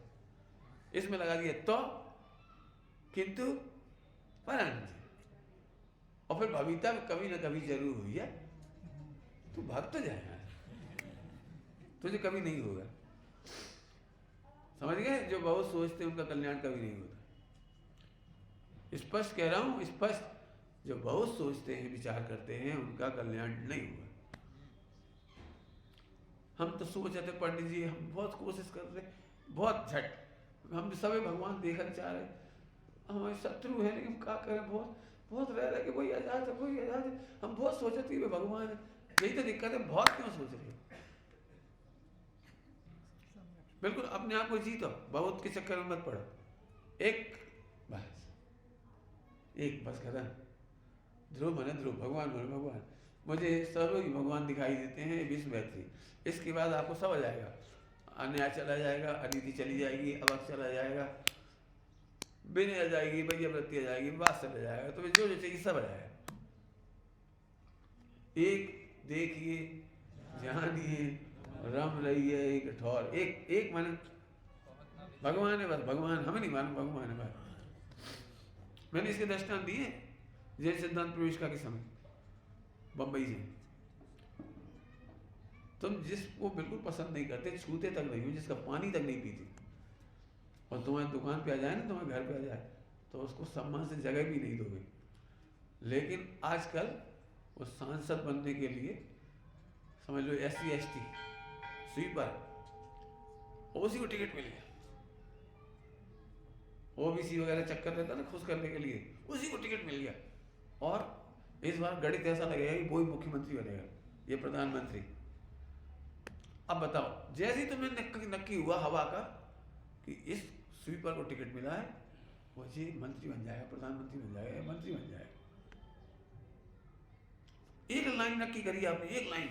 इसमें लगा दिया तो, किंतु परंतु, और फिर भविता कभी ना कभी जरूर हुई है। तू भक्त जाए, तुझे कभी नहीं होगा। समझ गए? जो बहुत सोचते हैं उनका कल्याण कभी नहीं होता। स्पष्ट कह रहा हूं, स्पष्ट। जो बहुत सोचते हैं, विचार करते हैं, उनका कल्याण नहीं हुआ। हम तो सोच रहे थे पंडित जी, हम बहुत कोशिश कर रहे, बहुत झट, हम सभी भगवान देखना चाह रहे, हमारे शत्रु है लेकिन क्या करें, बहुत रह रहे कि वही आजाद है, वही आजाद है। हम बहुत सोचे थे भगवान है, यही तो दिक्कत है, बहुत क्यों सोच रहे। बिल्कुल अपने आप को जीतो, बहुत के चक्कर में मत पड़ो। एक बस खत्म। ध्रुव माने ध्रुव, भगवान माने भगवान। मुझे सर्व ही भगवान दिखाई देते हैं, विश्व मैत्री। इसके बाद आपको सब आ जाएगा, अन्याय चला जाएगा, अनीति चली जाएगी, अवक्ष चला जाएगा, विनय आ जाएगी, वैयवृत्ति आ जाएगी, वात्सल्य आ जाएगा, तुम्हें जो चाहिए सब आ जाएगा। एक देखिए, जानिए, रम रहिए एक ठौर। एक माने भगवान है, बस भगवान, हमें नहीं मालूम भगवान है बस। मैंने इसके दृष्टांत दिए जैन सिद्धांत प्रवेशिका के समय बम्बई से, तुम जिसको बिल्कुल पसंद नहीं करते, छूते तक नहीं हो, जिसका पानी तक नहीं पीते, और तुम्हारी दुकान पे आ जाए ना, तुम्हारे घर पे आ जाए, तो उसको सम्मान से जगह भी नहीं दोगे। लेकिन आजकल वो सांसद बनने के लिए समझ लो SC ST स्वीपर, उसी को टिकट मिल गया। OBC वगैरह चक्कर रहता ना खुश करने के लिए, उसी को टिकट मिल गया। और इस बार गणित ऐसा लगेगा कि वही मुख्यमंत्री बनेगा, ये प्रधानमंत्री। अब बताओ, जैसे ही तुम्हें नक्की हुआ हवा का कि इस स्वीपर को टिकट मिला है, वो जी मंत्री बन जाएगा, प्रधानमंत्री बन जाएगा, या मंत्री बन जाएगा। एक लाइन नक्की करी आपने, एक लाइन।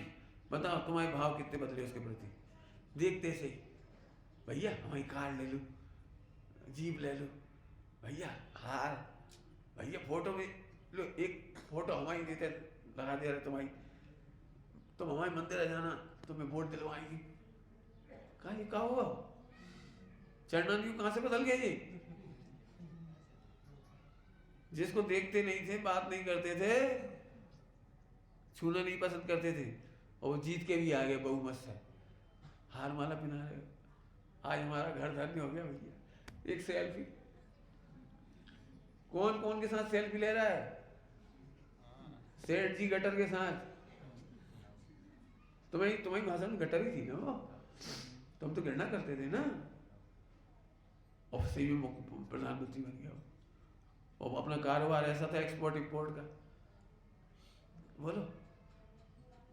बताओ तुम्हारे भाव कितने बदले उसके प्रति, देखते से। भैया हमारी कार ले लो, जीप ले लो, भैया हार, भैया फोटो में लो, एक फोटो हमारी देते लगा दे रहे तुम्हारी, तुम हमारे मंदिर आ जाना, तुम्हें वोट दिलवाएंगी। कहा ये कहा हुआ चरणानी कहां से बदल गया ये? जिसको देखते नहीं थे, बात नहीं करते थे, छूना नहीं पसंद करते थे, और वो जीत के भी आ गए बहुमत से, हार माला पहना रहे। आज हमारा घर धन्य हो गया भैया। एक सेल्फी, कौन कौन के साथ सेल्फी ले रहा है? सेठ जी गटर के साथ। तुम्हारी भाषा में गटर ही थी ना वो, तुम तो घृणा करते थे ना। और सही में प्रधानमंत्री बन गया, और अपना कारोबार ऐसा था एक्सपोर्ट इंपोर्ट का। बोलो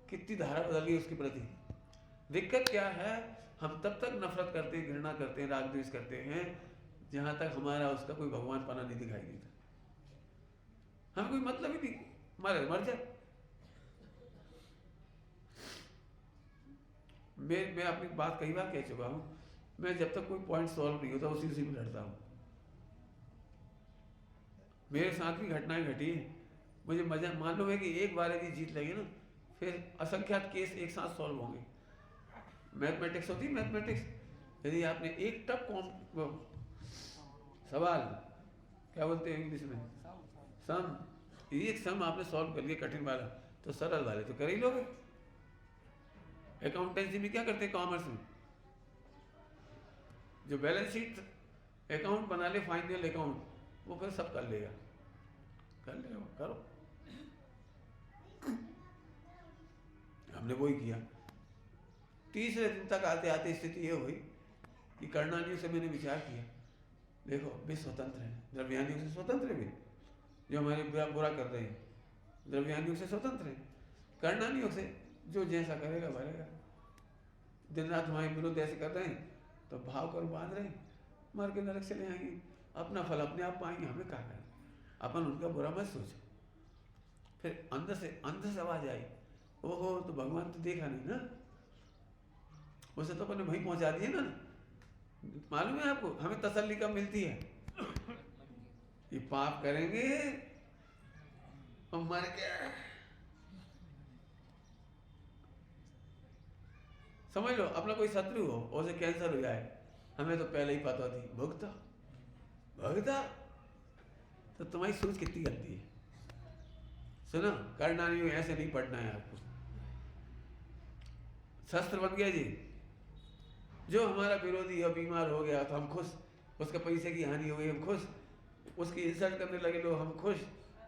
कितनी धारा बदल गई उसके प्रति। दिक्कत क्या है, हम तब तक नफरत करते हैं, घृणा करते हैं, राग द्वेष करते हैं, जहां तक हमारा उसका कोई भगवान पना नहीं दिखाई देता। हमें कोई मतलब ही नहीं, मर जाए। मैं अपनी बात कई बार कह चुका हूं, मैं जब तक कोई पॉइंट सॉल्व नहीं होता उसी में लड़ता हूं। मेरे साथ भी घटनाएं घटी हैं, मुझे मजा मालूम है कि एक बार यदि जीत लगी ना, फिर असंख्यात केस एक साथ सॉल्व होंगे। मैथमेटिक्स होती है, मैथमेटिक्स, यदि आपने एक टफ सवाल, क्या बोलते हैं इंग्लिश में, सम, एक सम आपने सॉल्व कर लिया कठिन वाला, तो सरल वाले तो कर ही लोगे। अकाउंटेंसी में क्या करते हैं, कॉमर्स में जो बैलेंस शीट अकाउंट बना ले, फाइनल अकाउंट, वो फिर सब कर लेगा, करो। हमने वही किया। तीसरे दिन तक आते आते स्थिति ये हुई कि कर्णानियों से मैंने विचार किया, देखो वे स्वतंत्र हैं, द्रव्यानियों से स्वतंत्र भी, जो हमारे बुरा कर रहे हैं, द्रव्यानियों से स्वतंत्र हैं, कर्णानियों से जो जैसा करेगा भरेगा। दिन रात हमारे विरोध ऐसे कर रहे हैं, तो भाव कर बांध रहे हैं, मर के नरक चले आएंगे, अपना फल अपने आप पाएंगे, हमें क्या करना। अपन उनका बुरा मत सोचो। फिर अंदर से आवाज आई, ओहो तो भगवान तो देखा नहीं ना, उसे तो अपने वहीं पहुंचा दिए ना। मालूम है आपको हमें तसल्ली कब मिलती है? ये पाप करेंगे और मर के समझ लो अपना कोई शत्रु हो, उसे कैंसर हो जाए, हमें तो पहले ही पता थी, भुगता तो तुम्हारी सोच कितनी गंदी है। सुनो, करनानी में ऐसे नहीं पढ़ना है आपको। शस्त्र बन गया जी, जो हमारा विरोधी हो बीमार हो गया तो हम खुश, उसके पैसे की हानि हो गई हम खुश, उसकी इंसल्ट करने लगे लोग हम खुश,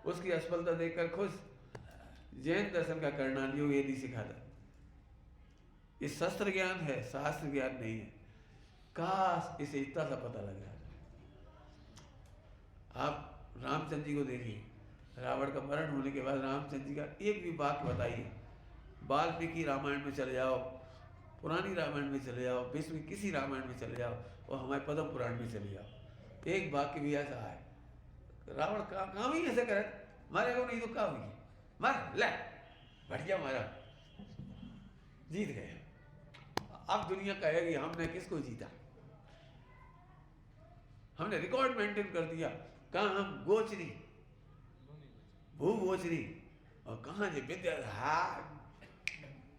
उसकी असफलता देखकर खुश। जैन दर्शन का कर्णानियोग ये नहीं सिखाता। ये शस्त्र ज्ञान है, शास्त्र ज्ञान नहीं है। काश इसे इतना सा पता लग जाए। आप रामचंद्र जी को देखिए, रावण का मरण होने के बाद रामचंद्र जी का एक भी वाक्य बताइए। वाल्मीकि रामायण में चले जाओ, पुरानी रामायण में चले जाओ, विश्व की किसी रामायण में चले जाओ, और हमारे पद्म पुराण में चले जाओ, एक वाक्य भी ऐसा है। रावण काम ही ऐसे करे, मारेगा नहीं तो क्या होगी, मार ले, बढ़िया मारा, जीत गए। अब दुनिया कहेगी हमने किसको जीता, हमने रिकॉर्ड मेंटेन कर दिया। कहाँ हम गोचरी, भूगोचरी, और कहाँ जी विद्या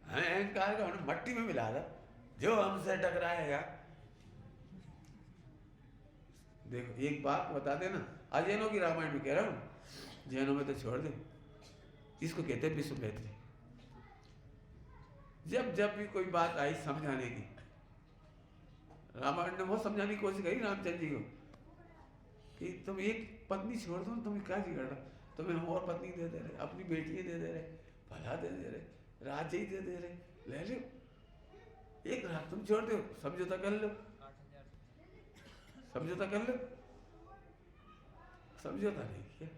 अहंकार का हमने मट्टी में मिला था। जो हमसे टकराएगा, देखो एक बात बता देना, अजैनों की रामायण में कह रहा हूं, जैनों में तो छोड़ दे, इसको कहते हैं विश्व मैत्री। जब जब भी कोई बात आई समझाने की, रामायण ने बहुत समझाने की कोशिश करी रामचंद्र जी को कि तुम एक पत्नी छोड़ दो, तुम क्या बिगड़ रहा, तुम्हें हम और पत्नी दे दे रहे, अपनी बेटियां दे दे रहे, भला दे दे रहे, राज्य ही दे दे रहे, ले लो, एक रात तुम छोड़ दो, समझौता कर लो, समझौता कर लो। समझौता नहीं किया,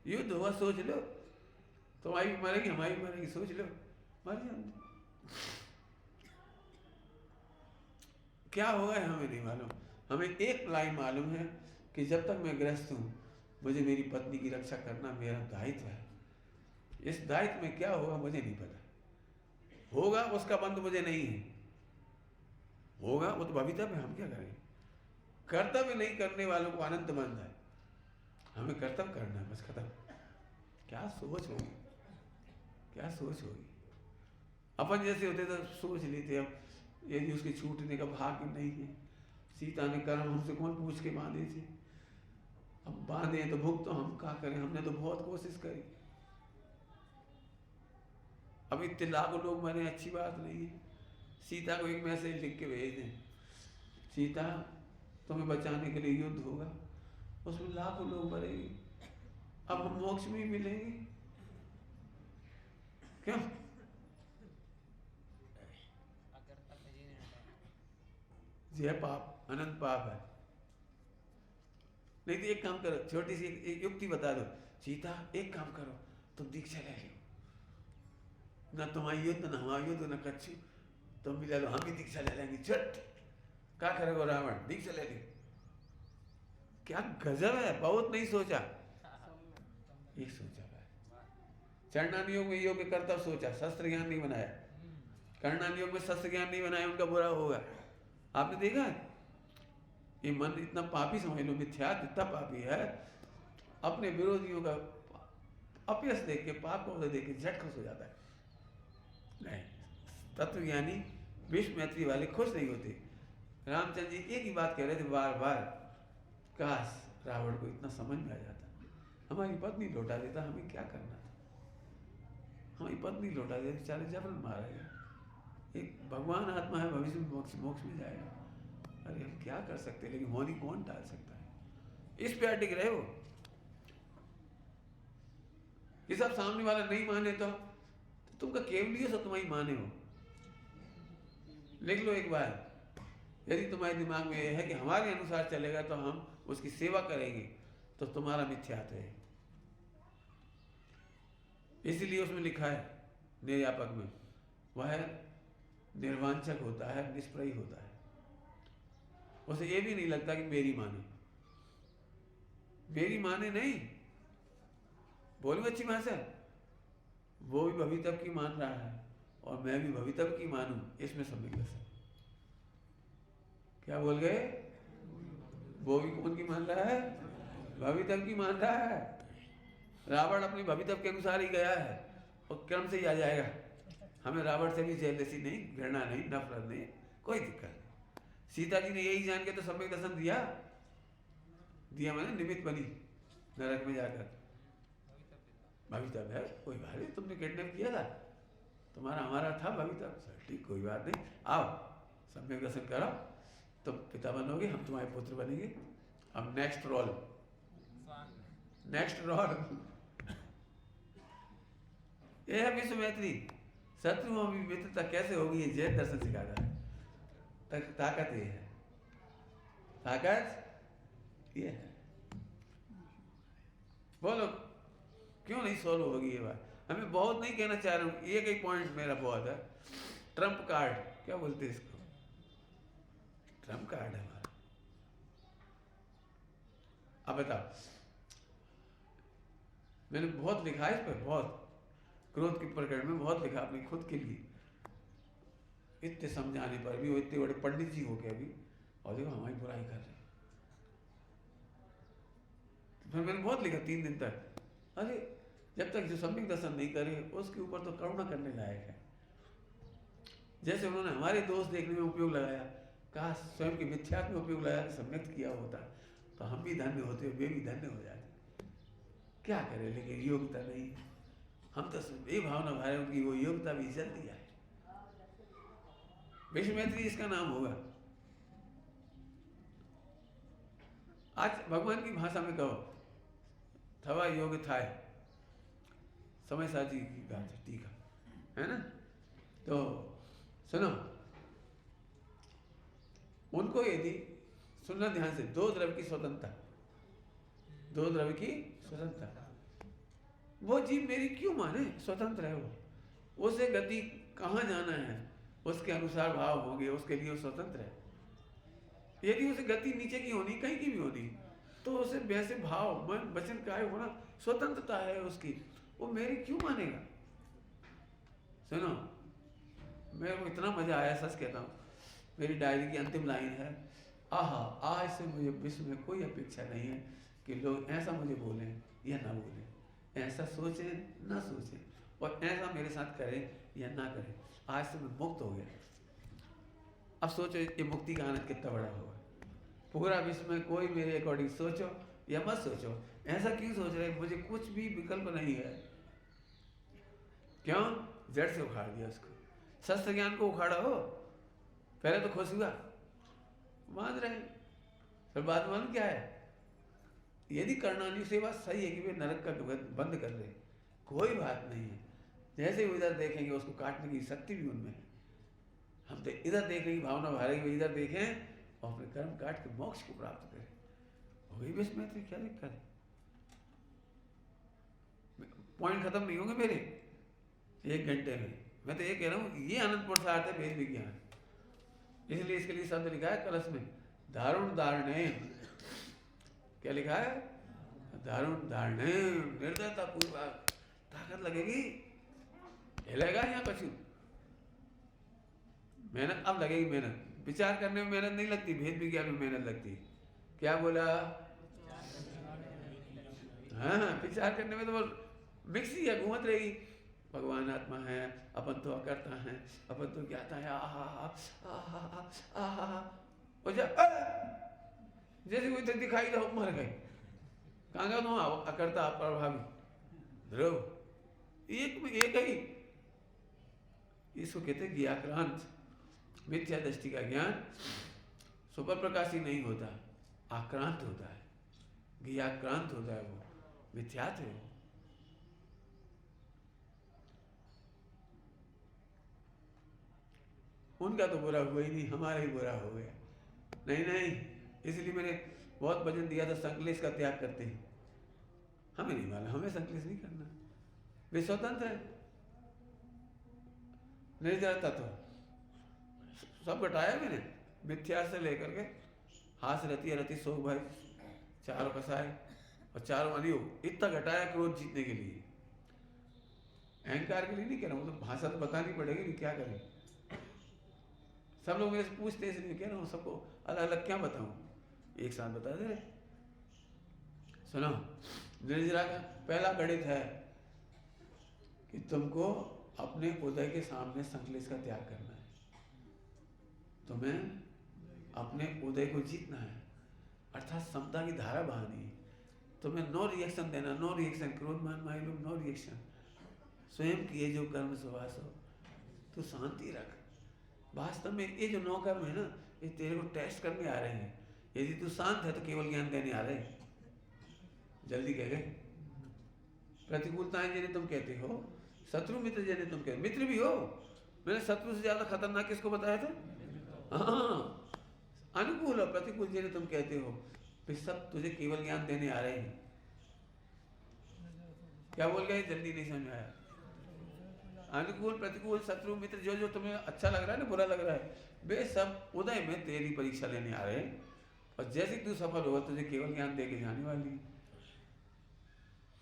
युद्ध हुआ, सोच लो, तुम्हारी भी मरेगी हमारी भी मरेगी, सोच लो, मर जाए। क्या होगा हमें नहीं मालूम, हमें एक लाइन मालूम है कि जब तक मैं गृहस्थ हूँ मुझे मेरी पत्नी की रक्षा करना मेरा दायित्व है। इस दायित्व में क्या होगा मुझे नहीं पता, होगा उसका बंद मुझे नहीं है, होगा वो तो भवितव्य है, हम क्या करें। कर्तव्य नहीं करने वालों को अनंत बंद है, हमें कर्तव्य करना है, बस खत्म। क्या सोच होगी, क्या सोच होगी। अपन जैसे होते तो सोच लेते, अब यदि उसके छूटने का भाग्य नहीं है, सीता ने कर्म हमसे कौन पूछ के बांधे थे, अब बांधे तो भुग तो हम क्या करें, हमने तो बहुत कोशिश करी। अब इतने लाखों लोग मरे, अच्छी बात नहीं है। सीता को एक मैसेज लिख के भेज दें, सीता तुम्हें बचाने के लिए युद्ध होगा, उसमें लाखों लोग मरेंगे, अब हम मोक्ष में ही मिलेंगे क्यों। यह पाप अनंत पाप है। नहीं तो एक काम करो, छोटी सी एक युक्ति बता दो, सीता एक काम करो, तुम दीक्षा ले लो, ना तुम्हारी युद्ध ना हमारी युद्ध ना कच्छु, तुम भी ले लो, हम भी दीक्षा ले लेंगे। झट क्या करेगा रावण, दीक्षा ले ली। क्या गजब है, बहुत नहीं सोचा, एक सोचा है। चरणान योग में योग कर्तव्य सोचा, शस्त्र ज्ञान नहीं बनाया। कर्णान योग में शस्त्र ज्ञान नहीं बनाया, उनका बुरा होगा। आपने देखा ये मन इतना पापी समझ लो, मिथ्यात्व इतना पापी है, अपने विरोधियों का अपयश देख के, पाप को देख के झट खुश हो जाता है। नहीं, तत्वज्ञानी विश्व मैत्री वाले खुश नहीं होते। रामचंद्र जी एक ही बात कह रहे थे बार बार, काश रावण को इतना समझ में आ जाता, हमारी पत्नी लौटा देता, हमें क्या करना था, हमारी पत्नी लौटा देती, चाहे जबरन मारेगा, एक भगवान आत्मा है, भविष्य में मोक्ष में जाएगा। अरे हम क्या कर सकते, लेकिन होनी कौन टाल सकता है। इस पे अटिक रहे हो, ये सब सामने वाला नहीं माने तो तुमका केवलियत से तुम्हारी माने हो। लिख लो एक बार, यदि तुम्हारे दिमाग में यह है कि हमारे अनुसार चलेगा तो हम उसकी सेवा करेंगे, तो तुम्हारा मिथ्यात्व है। इसीलिए उसमें लिखा है निर्यापक में, वह निर्वांचक होता है, निष्प्रयी होता है, उसे ये भी नहीं लगता कि मेरी माने, मेरी माने नहीं, बोलो अच्छी भाषा, वो भी भवितव्य की मान रहा है और मैं भी भवितव्य की मानूं, इसमें सम्यक दर्शन। क्या बोल गए, वो भी कौन की मान रहा है, भवितव्य की मान रहा है। रावण अपने भवितव्य के अनुसार ही गया है और क्रम से ही आ जाएगा। हमें रावण से भी जेलसी नहीं, घृणा नहीं, नफरत नहीं, कोई दिक्कत नहीं। सीता जी ने यही जान के तो सम्यक दर्शन दिया, मैंने निमित्त बनी नरक में जाकर, भवितव्य है, कोई बात नहीं, तुमने किडनैप किया था, तुम्हारा हमारा था भवितव्य, ठीक, कोई बात नहीं, आओ सम्यक दर्शन करो, तुम पिता बनोगे, हम तुम्हारे पुत्र बनेंगे। अब नेक्स्ट रोल, नेक्स्ट रोल ये है विश्व मैत्री। शत्रुओं में मित्रता कैसे होगी, ये जैन दर्शन सिखाता है। ताकत ये है, ताकत ये है। बोलो क्यों नहीं सोल्व होगी ये बात। हमें बहुत नहीं कहना चाह रहा हूँ, एक ही पॉइंट मेरा बहुत है, ट्रम्प कार्ड, क्या बोलते हैं इसको, ट्रम्प कार्ड है हमारा। अब बताओ, मैंने बहुत लिखा है इस पर, बहुत क्रोध के प्रकरण में बहुत लिखा अपनी खुद के लिए, इतने समझाने पर भी वो इतने बड़े पंडित जी हो गए अभी, और देखो हमारी बुराई कर रहे। फिर मैंने बहुत लिखा 3 दिन तक, अरे जब तक जो सम्यक दर्शन नहीं करे उसके ऊपर तो करुणा करने लायक है। जैसे उन्होंने हमारे दोष देखने में उपयोग लगाया, कहा स्वयं के मिथ्यात्व में उपयोग लगाया, सम्यक किया होता तो हम भी धन्य होते, वे भी धन्य हो जाते। क्या करें, लेकिन योग्यता नहीं, हम तो ये भावना भारे उनकी वो योग्यता भी जल्दी आए, विश्व मैत्री इसका नाम होगा। आज भगवान की भाषा में कहो, थवा योग थाय, समय साची की बात है, ठीक है ना। तो सुनो, उनको यदि सुनना ध्यान से, दो द्रव्य की स्वतंत्रता, दो द्रव्य की स्वतंत्रता, वो जीव मेरी क्यों माने? स्वतंत्र है वो, उसे गति कहाँ जाना है उसके अनुसार भाव होंगे, उसके लिए वो स्वतंत्र है। यदि उसे गति नीचे की होनी, कहीं की भी होनी, तो उसे वैसे भाव मन वचन काय होना स्वतंत्रता है उसकी, वो मेरी क्यों मानेगा? सुनो, मेरे को इतना मजा आया, सच कहता हूँ। मेरी डायरी की अंतिम लाइन है, आहा, आज से मुझे विश्व में कोई अपेक्षा नहीं है कि लोग ऐसा मुझे बोलें या ना बोलें, ऐसा सोचें ना सोचें, और ऐसा मेरे साथ करें या ना करें। आज से मैं मुक्त हो गया। अब सोचो ये मुक्ति का आनंद कितना बड़ा होगा। पूरा विश्व में कोई मेरे अकॉर्डिंग सोचो या मत सोचो, ऐसा क्यों सोच रहे? मुझे कुछ भी विकल्प नहीं है। क्यों? जड़ से उखाड़ दिया उसको। शस्त्र ज्ञान को उखाड़ा हो, पहले तो खुश हुआ, मान रहे, फिर बाद में क्या है? यदि करणानी सेवा सही है कि वे नरक का बंद कर रहे, कोई बात नहीं है। जैसे वो इधर देखेंगे उसको काटने की शक्ति भी उनमें है। हम तो इधर देखने की भावना भारी, वे इधर देखें और अपने कर्म काट के मोक्ष को प्राप्त करें। हो गई विश्व मैत्री, क्या दिक्कत है? पॉइंट खत्म नहीं होंगे मेरे 1 घंटे में। मैं तो ये कह रहा हूँ, ये अनंत पुरुषार्थ है वेद विज्ञान। इसलिए इसके लिए शब्द लिखा है कलश में, दारुण दारुणे। क्या लिखा है? दारुण दारुणे, निर्दयता पूर्वक। ताकत लगेगी, हिलेगा यहाँ कछु। मेहनत अब लगेगी, मेहनत विचार करने में मेहनत नहीं लगती, भेद विज्ञान में मेहनत लगती। क्या बोला? हाँ, विचार करने में तो मिक्सी है, घूमत रहेगी। भगवान आत्मा है, अपन तो अकर्ता है, अपन तो ज्ञाता है, जैसे कोई तक दिखाई दो मर गए। कहाँ गया तुम? अकर्ता अप्रभावी ध्रुव, एक ही। इसको कहते ज्ञाक्रांत। मिथ्या दृष्टि का ज्ञान सुपर प्रकाशी नहीं होता, आक्रांत होता है, ज्ञाक्रांत होता है, वो मिथ्यात्व है। उनका तो बुरा हुआ ही नहीं, हमारा ही बुरा हो गया। नहीं, इसलिए मैंने बहुत वचन दिया था, संकलेश का त्याग करते हैं। हमें नहीं मालूम, हमें संकलेश नहीं करना, वे स्वतंत्र है। नहीं जाता तो सब घटाया मैंने, मिथ्या से लेकर के हाथ रति शोक भाई, चारों कसाए और चारों अनियोग, इतना घटाया क्रोध जीतने के लिए। अहंकार के लिए नहीं कह रहा हूँ, तो भाषा तो बतानी पड़ेगी, नहीं क्या करें। सब लोग मेरे से पूछते इसलिए कह रहा हूँ, सबको अलग अलग क्या बताऊँ, एक साथ बता दे रहे। सुनो, निर्जरा का पहला गणित है कि तुमको अपने उदय के सामने संकलेश का त्याग करना है। तुम्हें अपने उदय को जीतना है, अर्थात समता की धारा बहानी है। तुम्हें नो रिएक्शन देना, नो रिएक्शन, क्रोध मान माइलूम, नो रिएक्शन। स्वयं किए जो कर्म सुभाष हो, तो शांति रख। वास्तव में ये जो 9 कर्म है ना, ये तेरे को टेस्ट करने आ रहे हैं। यदि तू शांत है तो केवल ज्ञान देने आ रहे हैं। जल्दी कह गए। प्रतिकूलताएं जिन्हें तुम कहते हो, शत्रु मित्र जिन्हें तुम कहते, मित्र भी हो। मैंने शत्रु से ज्यादा खतरनाक किसको बताया था? हाँ, अनुकूल और प्रतिकूल जिन्हें तुम कहते हो, वे सब तुझे केवल ज्ञान देने आ रहे हैं। क्या बोल गए? जल्दी नहीं समझ आया। अनुकूल, प्रतिकूल, शत्रु, मित्र, जो जो तुम्हें अच्छा लग रहा है ना, बुरा लग रहा है, वे सब उदय में तेरी परीक्षा लेने आ रहे हैं। और जैसे तू सफल होगा, तुझे केवल ज्ञान दे के जाने वाली है।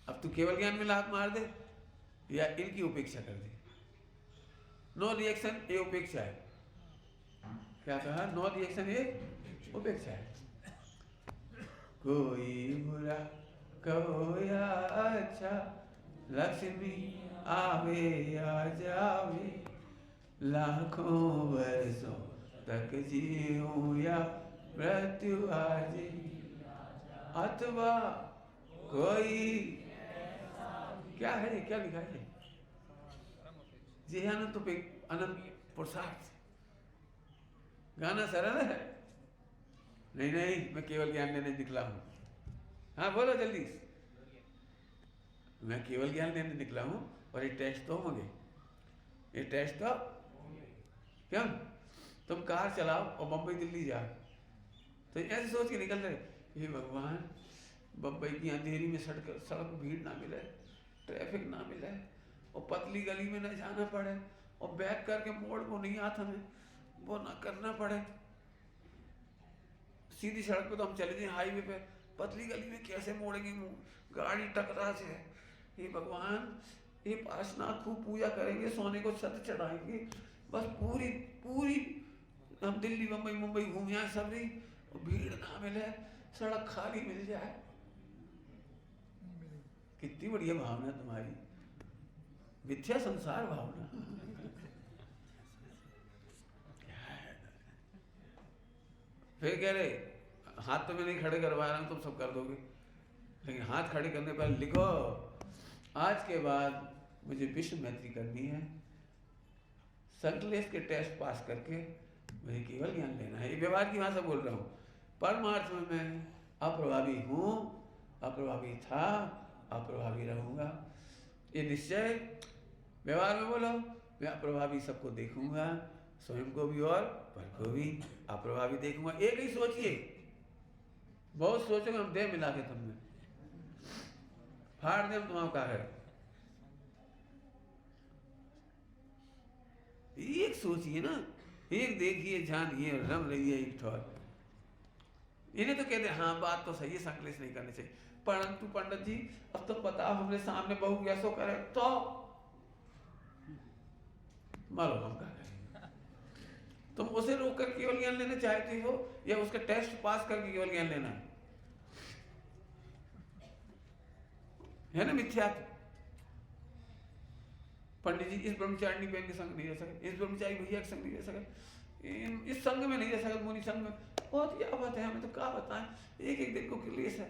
अब तू केवल ज्ञान में लात मार दे या इनकी उपेक्षा कर दे। नो रिएक्शन, ये उपेक्षा है। क्या कहा? नो रिएक्शन, ये उपेक्षा है। कोई बुरा कहो या अच्छा, लक्ष्मी आवे या जावे, लाखों वर्षों तक जीऊं या मृत्यु आजे, अथवा कोई क्या है, क्या लिखा है? जी अनंत पुरुषार्थ। गाना सरल है। नहीं नहीं, मैं केवल ज्ञान लेने निकला हूँ। हाँ बोलो जल्दी। मैं केवल ज्ञान लेने निकला हूँ और ये टेस्ट तो होंगे, ये टेस्ट तो क्यों? तुम कार चलाओ और बम्बई दिल्ली जाओ तो ऐसे सोच के निकल रहे, हे भगवान बम्बई की अंधेरी में सड़क भीड़ ना मिले, ट्रैफिक ना मिले और पतली गली में न जाना पड़े और बैक करके मोड़ को नहीं आता में वो ना करना पड़े। सीधी सड़क पे तो हम चले जाए, हाईवे पे पतली गली में कैसे मोड़ेंगे, गाड़ी टकरा से। हे भगवान, ये पार्श्वनाथ खूब पूजा करेंगे, सोने को छत चढ़ाएंगे, बस पूरी पूरी हम दिल्ली मुंबई मुंबई घूम आए सब नहीं, भीड़ ना मिले, सड़क खाली मिल जाए। कितनी बढ़िया भावना तुम्हारी, मिथ्या संसार भावना। फिर कह रहे हाथ तो मैं नहीं खड़े करवा रहा हूं, तुम सब कर दोगे, लेकिन हाथ खड़े करने पर लिखो आज के बाद मुझे विश्व मैत्री करनी है, संकलेश के टेस्ट पास करके मुझे केवल ज्ञान लेना है। ये व्यवहार की भाषा बोल रहा हूँ। परमार्थ में मैं अप्रभावी हूँ, अप्रभावी था, अप्रभावी रहूँगा, ये निश्चय। व्यवहार में बोलो मैं अप्रभावी सबको देखूंगा, स्वयं को भी और पर को भी अप्रभावी देखूंगा। एक ही सोचिए, बहुत सोचोगे हम देह मिला के तुमने फाड़ दे तुम्हारा का है। एक सोचिए ना, एक देखिए, जानिए, रम रहिए एक ठोर। इन्हें तो कहते हाँ बात तो सही है, संकलेश नहीं करने चाहिए, परंतु पंडित जी अब तो बताओ हमने सामने बहू कैसो करे तो मालूम हम कहा तुम उसे रोक कर केवल ज्ञान लेना चाहते हो या उसका टेस्ट पास करके केवल ज्ञान लेना है ना? मिथ्यात्व। पंडित जी इस ब्रह्मचारिणी बहन के संग नहीं रह सके, इस ब्रह्मचारी भैया के संग नहीं रह सके, इस संग में नहीं रह सके, मुनि संग में। बहुत क्या बात है, हमें तो क्या बताएं, एक एक दिन को क्लेश है।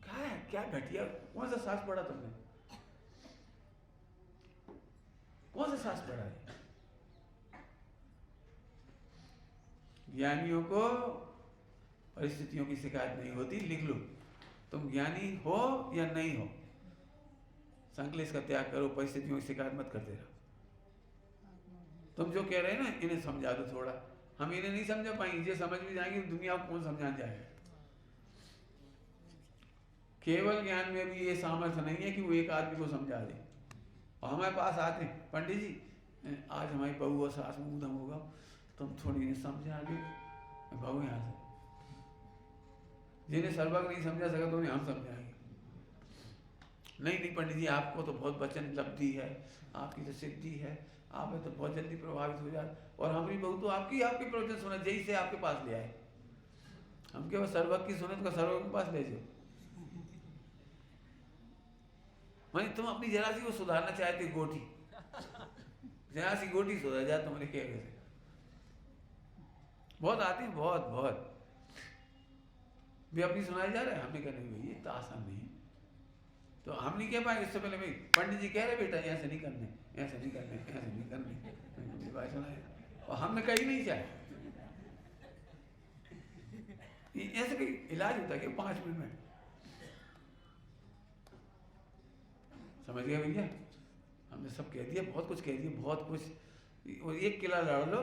क्या है, क्या घटिया, कौन सा सास पढ़ा तुमने, कौन सा सास पढ़ा है? ज्ञानियों को परिस्थितियों की शिकायत नहीं होती, लिख लो, तुम ज्ञानी हो या नहीं हो, संकलेश का त्याग करो, परिस्थितियों की शिकायत मत करते रहो। तुम जो कह रहे हैं ना, इन्हें समझा दो थोड़ा, हम इन्हें नहीं समझा पाएंगे, ये समझ में जाएंगे दुनिया को कौन समझाने जाएगा। केवल ज्ञान में भी ये सामर्थ्य नहीं है कि वो एक आदमी को समझा दे। और हमारे पास आते हैं, पंडित जी आज हमारी बहू और सास में ऊधम होगा, तुम थोड़ी नहीं समझा दो, बहू यहाँ से। जिन्हें सर्वज्ञ नहीं समझा सका तो उन्हें हम समझाएंगे। नहीं पंडित जी आपको तो बहुत वचन लब्धि है, आपकी तो सिद्धि है, आप तो बहुत जल्दी प्रभावित हो जाए, और हमारी बहू तो आपकी प्रवचन सुना जैसे से आपके पास ले आए, हम केवल सर्वज्ञ की सुने तो सर्वज्ञ के पास ले जाओ। मानी तुम अपनी जरा सी को सुधारना चाहते, गोटी जरा सी गोटी सुधर जाए तुम्हारे कहने से। बहुत आते हैं, बहुत बहुत भी अपनी सुनाई जा रहा है, हमने कहने भाई ये तो आसान नहीं, तो हम नहीं कह पाएंगे। इससे पहले भाई पंडित जी कह रहे बेटा ऐसे नहीं करने, ऐसे नहीं करने, ऐसे नहीं करने, भाई सुनाए, और हमने कही नहीं चाहे। ऐसे कोई इलाज होता है कि 5 मिनट में? समझ गया भैया? हमने सब कह दिया, बहुत कुछ कह दिया, बहुत कुछ। और एक किला लड़ लो,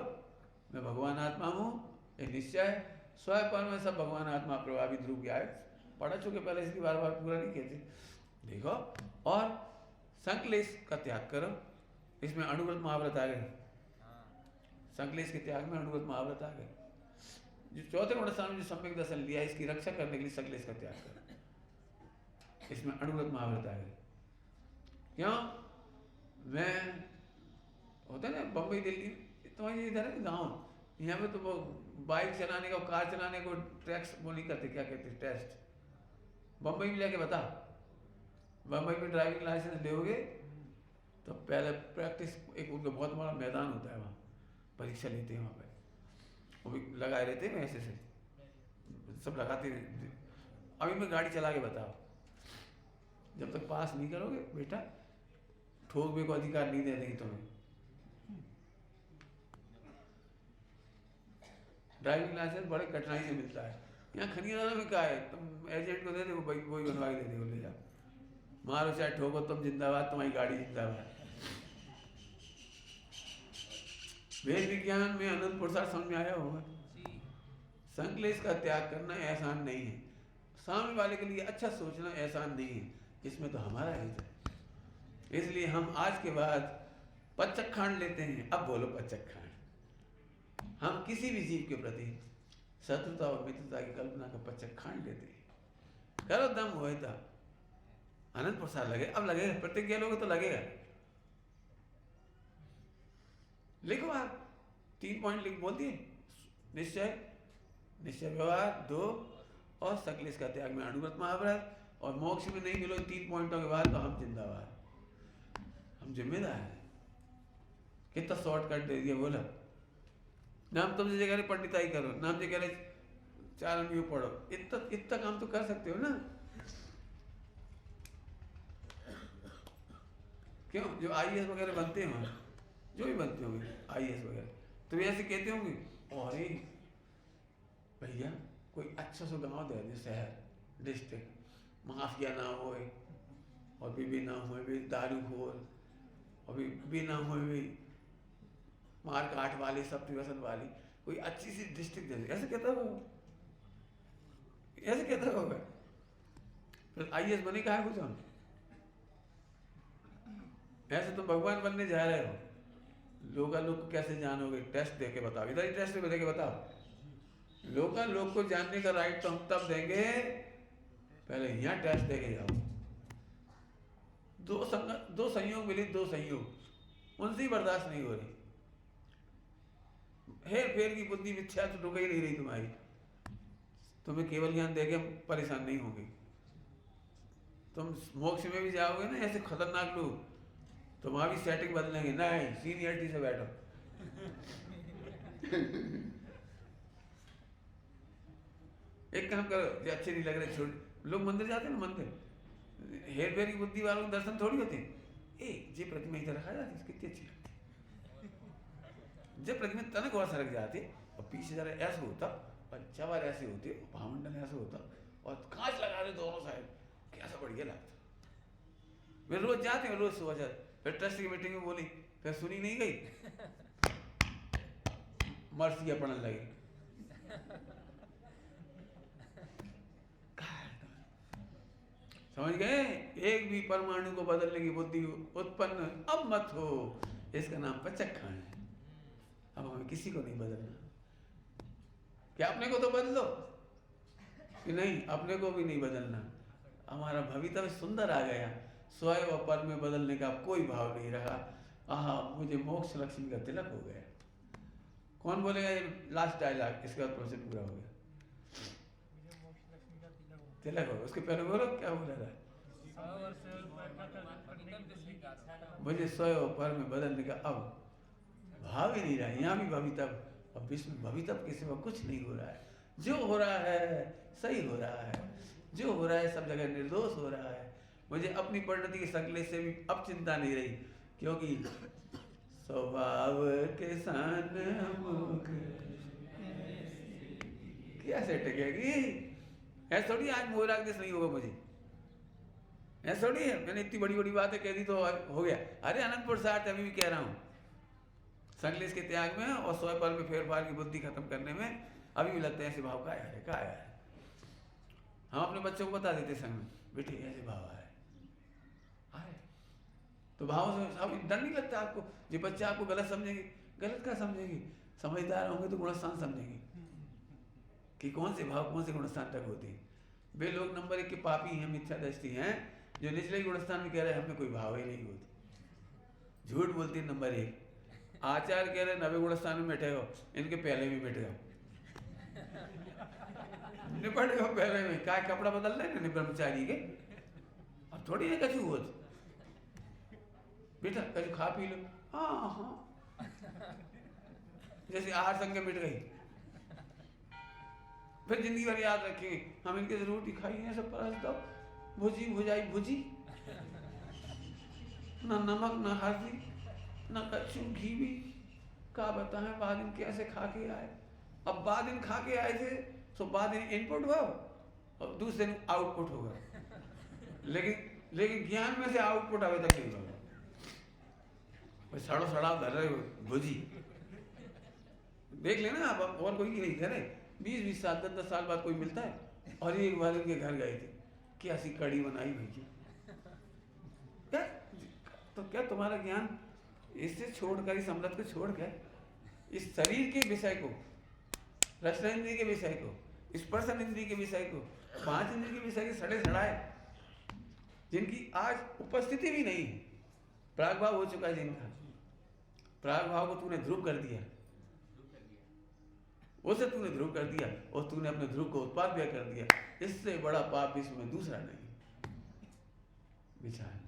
मैं भगवान आत्मा हूँ, एक निश्चय स्वयं पर में सब भगवान आत्मा प्रभावित रूप गया है। पढ़ा चुके पहले, इसलिए बार बार पूरा नहीं कहते। देखो, और संकलेश का त्याग करो, इसमें अनुव्रत महाव्रत आ गए, संकलेश के त्याग में अनुव्रत महाव्रत आ गए। जो चौथे गुणस्थान में जो सम्यक दर्शन लिया है, इसकी रक्षा करने के लिए संकलेश का त्याग करो, इसमें अनुव्रत महाव्रत आ गए। क्यों? मैं होता ना बम्बई दिल्ली, तुम्हारी इधर है गाँव, यहाँ पे तो वो बाइक चलाने का, कार चलाने को टैक्स वो नहीं करते, क्या कहते हैं, टेस्ट। बम्बई में जाके बता, बम्बई में ड्राइविंग लाइसेंस लोगे तो पहले प्रैक्टिस, एक उनका बहुत बड़ा मैदान होता है, वहाँ परीक्षा लेते हैं, वहाँ पे वो भी लगाए रहते हैं, ऐसे से सब लगाते रहते। अभी मैं गाड़ी चला के बताओ, जब तक पास नहीं करोगे बेटा, ठोकने को अधिकार नहीं दे देंगे तुम्हें। ड्राइविंग लाइसेंस बड़े कठिनाई से मिलता है। यहाँ खनियाना में क्या है, तुम एजेंट को दे दे, वही बनवा के दे दे, ले जाओ, मारो चाहे ठोको, तुम जिंदाबाद, तुम्हारी गाड़ी जिंदाबाद। वेद विज्ञान में अनंत पुरुषार्थ समझ में आया होगा। संकलेश का त्याग करना आसान नहीं है, सामने वाले के लिए अच्छा सोचना आसान नहीं है, इसमें तो हमारा हित है। इसलिए हम आज के बाद पचखांड लेते हैं। अब बोलो पचखांड। हम किसी भी जीव के प्रति शत्रुता और मित्रता की कल्पना का पचखांड लेते हैं। करो दम हुए था, अनंत प्रसाद लगे, अब लगेगा, प्रतिज्ञा लोगे तो लगेगा। लिखो आप 3 पॉइंट लिख बोल दिए, निश्चय, निश्चय व्यवहार 2, और सकलेश का त्याग में अनुव्रत महाव्रत, और मोक्ष में नहीं मिलो 3 पॉइंटों के बाद तो हम जिंदाबाद, हम जिम्मेदार हैं। कितना शॉर्टकट दे दिया। बोला ना हम तुमसे कह रहे पंडिताई करो, ना हमसे कह रहे 4 MU पढ़ो, इतना काम तो कर सकते हो ना। क्यों? जो IAS वगैरह बनते हैं, जो भी बनते होंगे IAS वगैरह, तो ऐसे कहते होंगे, अरे भैया कोई अच्छा सा गांव दे दे, शहर, डिस्ट्रिक्ट, माफिया ना हो और भी ना हो, भी दारू खोर, और भी ना हो, भी मार काट वाली, सब व्यसन वाली, कोई अच्छी सी डिस्ट्रिक्ट दे दे। ऐसे कहता होगा, ऐसे कहता होगा। फिर IAS बने कहा कुछ हम? ऐसे तुम भगवान बनने जा रहे हो, लोग को कैसे जानोगे? टेस्ट दे के बताओ, इधर ही टेस्ट दे के बताओ। लोग को जानने का राइट तो हम तब देंगे, पहले यहाँ टेस्ट दे के जाओ। दो संयोग मिली, 2 संयोग, उनसे ही बर्दाश्त नहीं हो रही। हेर फेर की बुद्धि मिथ्या तो रुक ही नहीं रही तुम्हारी। तुम्हें केवल ज्ञान देके हम परेशान नहीं होंगे। तुम मोक्ष में भी जाओगे ना ऐसे खतरनाक लोग, तो वहां भी सेटिंग बदलेंगे, नहीं सीनियरिटी से बैठो। एक काम करो, जो अच्छे नहीं लग रहे छोड़। लोग मंदिर जाते हैं ना, मंदिर हेर फेर की बुद्धि वालों के दर्शन थोड़ी होते हैं। ये प्रतिमा इधर रखा जाती है, कितनी अच्छी लगती है। जब प्रतिमा तनक और सरक जाती और पीछे जरा ऐसे होता, अच्छा बार ऐसे होती, भावमंडल ऐसे होता, और कांच लगा दे दोनों साइड, कैसा बढ़िया लगता। वे रोज जाते हैं, रोज सुबह जाते। फिर ट्रस्ट की मीटिंग में बोली, फिर सुनी नहीं गई, मर्सिया पढ़ने लगी। समझ गए? एक भी परमाणु को बदलने की बुद्धि उत्पन्न अब मत हो, इसका नाम पचखांड है। अब हमें किसी को नहीं बदलना। क्या अपने को तो बदलो कि नहीं? अपने को भी नहीं बदलना। हमारा भवितव्य सुंदर आ गया, स्वयं और पर में बदलने का कोई भाव नहीं रहा। आहा, मुझे मोक्ष लक्ष्मी का तिलक हो गया। कौन बोलेगा ये लास्ट डायलॉग? इसके बाद प्रोसेस पूरा हो गया। तिलक हो, उसके पहले बोलो क्या बोला था? मुझे स्वयं और पर में बदलने का अब भाव ही नहीं रहा। यहाँ भी भवितव्य, अब विश्व में भवितव्य के सिवा कुछ नहीं हो रहा है। जो हो रहा है सही हो रहा है, जो हो रहा है सब जगह निर्दोष हो रहा है। मुझे अपनी परिणति के संकलेश से भी अब चिंता नहीं रही, क्योंकि स्वभाव के सन्मुख कैसे टिकेगी? ऐसा थोड़ी आज मोहराग देश नहीं होगा मुझे, ऐसा थोड़ी है। मैंने इतनी बड़ी बड़ी बातें कह दी तो हो गया। अरे अनंतपुर साठ अभी भी कह रहा हूँ, संकलेश के त्याग में और स्वयं पर में फेरफार की बुद्धि खत्म करने में अभी भी लगता है ऐसे भाव का है, क्या है। हम अपने बच्चों को बता देते संग में, बेटे ऐसे भाव आए, तो भाव से अब डर नहीं लगता आपको। जो बच्चे आपको गलत समझेंगे, गलत क्या समझेंगे? समझदार होंगे तो गुणस्थान समझेंगे कि कौन से भाव कौन से गुणस्थान तक होते हैं। वे लोग नंबर 1 के पापी हैं, मिथ्या दृष्टि हैं, जो निचले गुणस्थान में कह रहे हैं हमें कोई भाव ही नहीं होती, झूठ बोलती है। नंबर 1 आचार्य कह रहे 90 गुणस्थान में बैठे हो, इनके पहले भी बैठ गए, निपट गए पहले में। क्या कपड़ा बदल रहे हैं ब्रह्मचारी के? अब थोड़ी है कछु हो बेटा, कछु खा पी लो, हाँ हाँ, जैसे आहार संख्या मिट गई। फिर जिंदगी भर याद रखेंगे हम इनके रोटी खाई है, सब परस दो, भुजी भुजाई भुजी, ना नमक ना हल्दी ना कच्चू घी भी, का बताएं बाद में कैसे खा के आए। अब बाद दिन खा के आए थे तो बाद दिन इनपुट हुआ और दूसरे दिन आउटपुट होगा, लेकिन ज्ञान में से आउटपुट अभी तक नहीं होगा। सड़ो सड़ा कर रहे हो भुजी, देख लेना आप, और कोई नहीं करे। 20-20 साल 10-10 साल बाद कोई मिलता है, और एक बार इनके घर गए थे, क्या सी कड़ी बनाई भैया, क्या तो क्या तुम्हारा ज्ञान इससे छोड़कर, इस अमृत को छोड़कर इस शरीर के विषय को, रचना इंद्रिय के विषय को, स्पर्शन इंद्रिय के विषय को, 5 इंद्रिय के विषय के सड़े सड़ाए, जिनकी आज उपस्थिति भी नहीं है, प्रागभाव हो चुका है जिनका, प्रागभाव को तूने ध्रुव कर दिया, उसे तूने ध्रुव कर दिया और तूने अपने ध्रुव को उत्पाद व्यय कर दिया। इससे बड़ा पाप इसमें दूसरा नहीं। विचार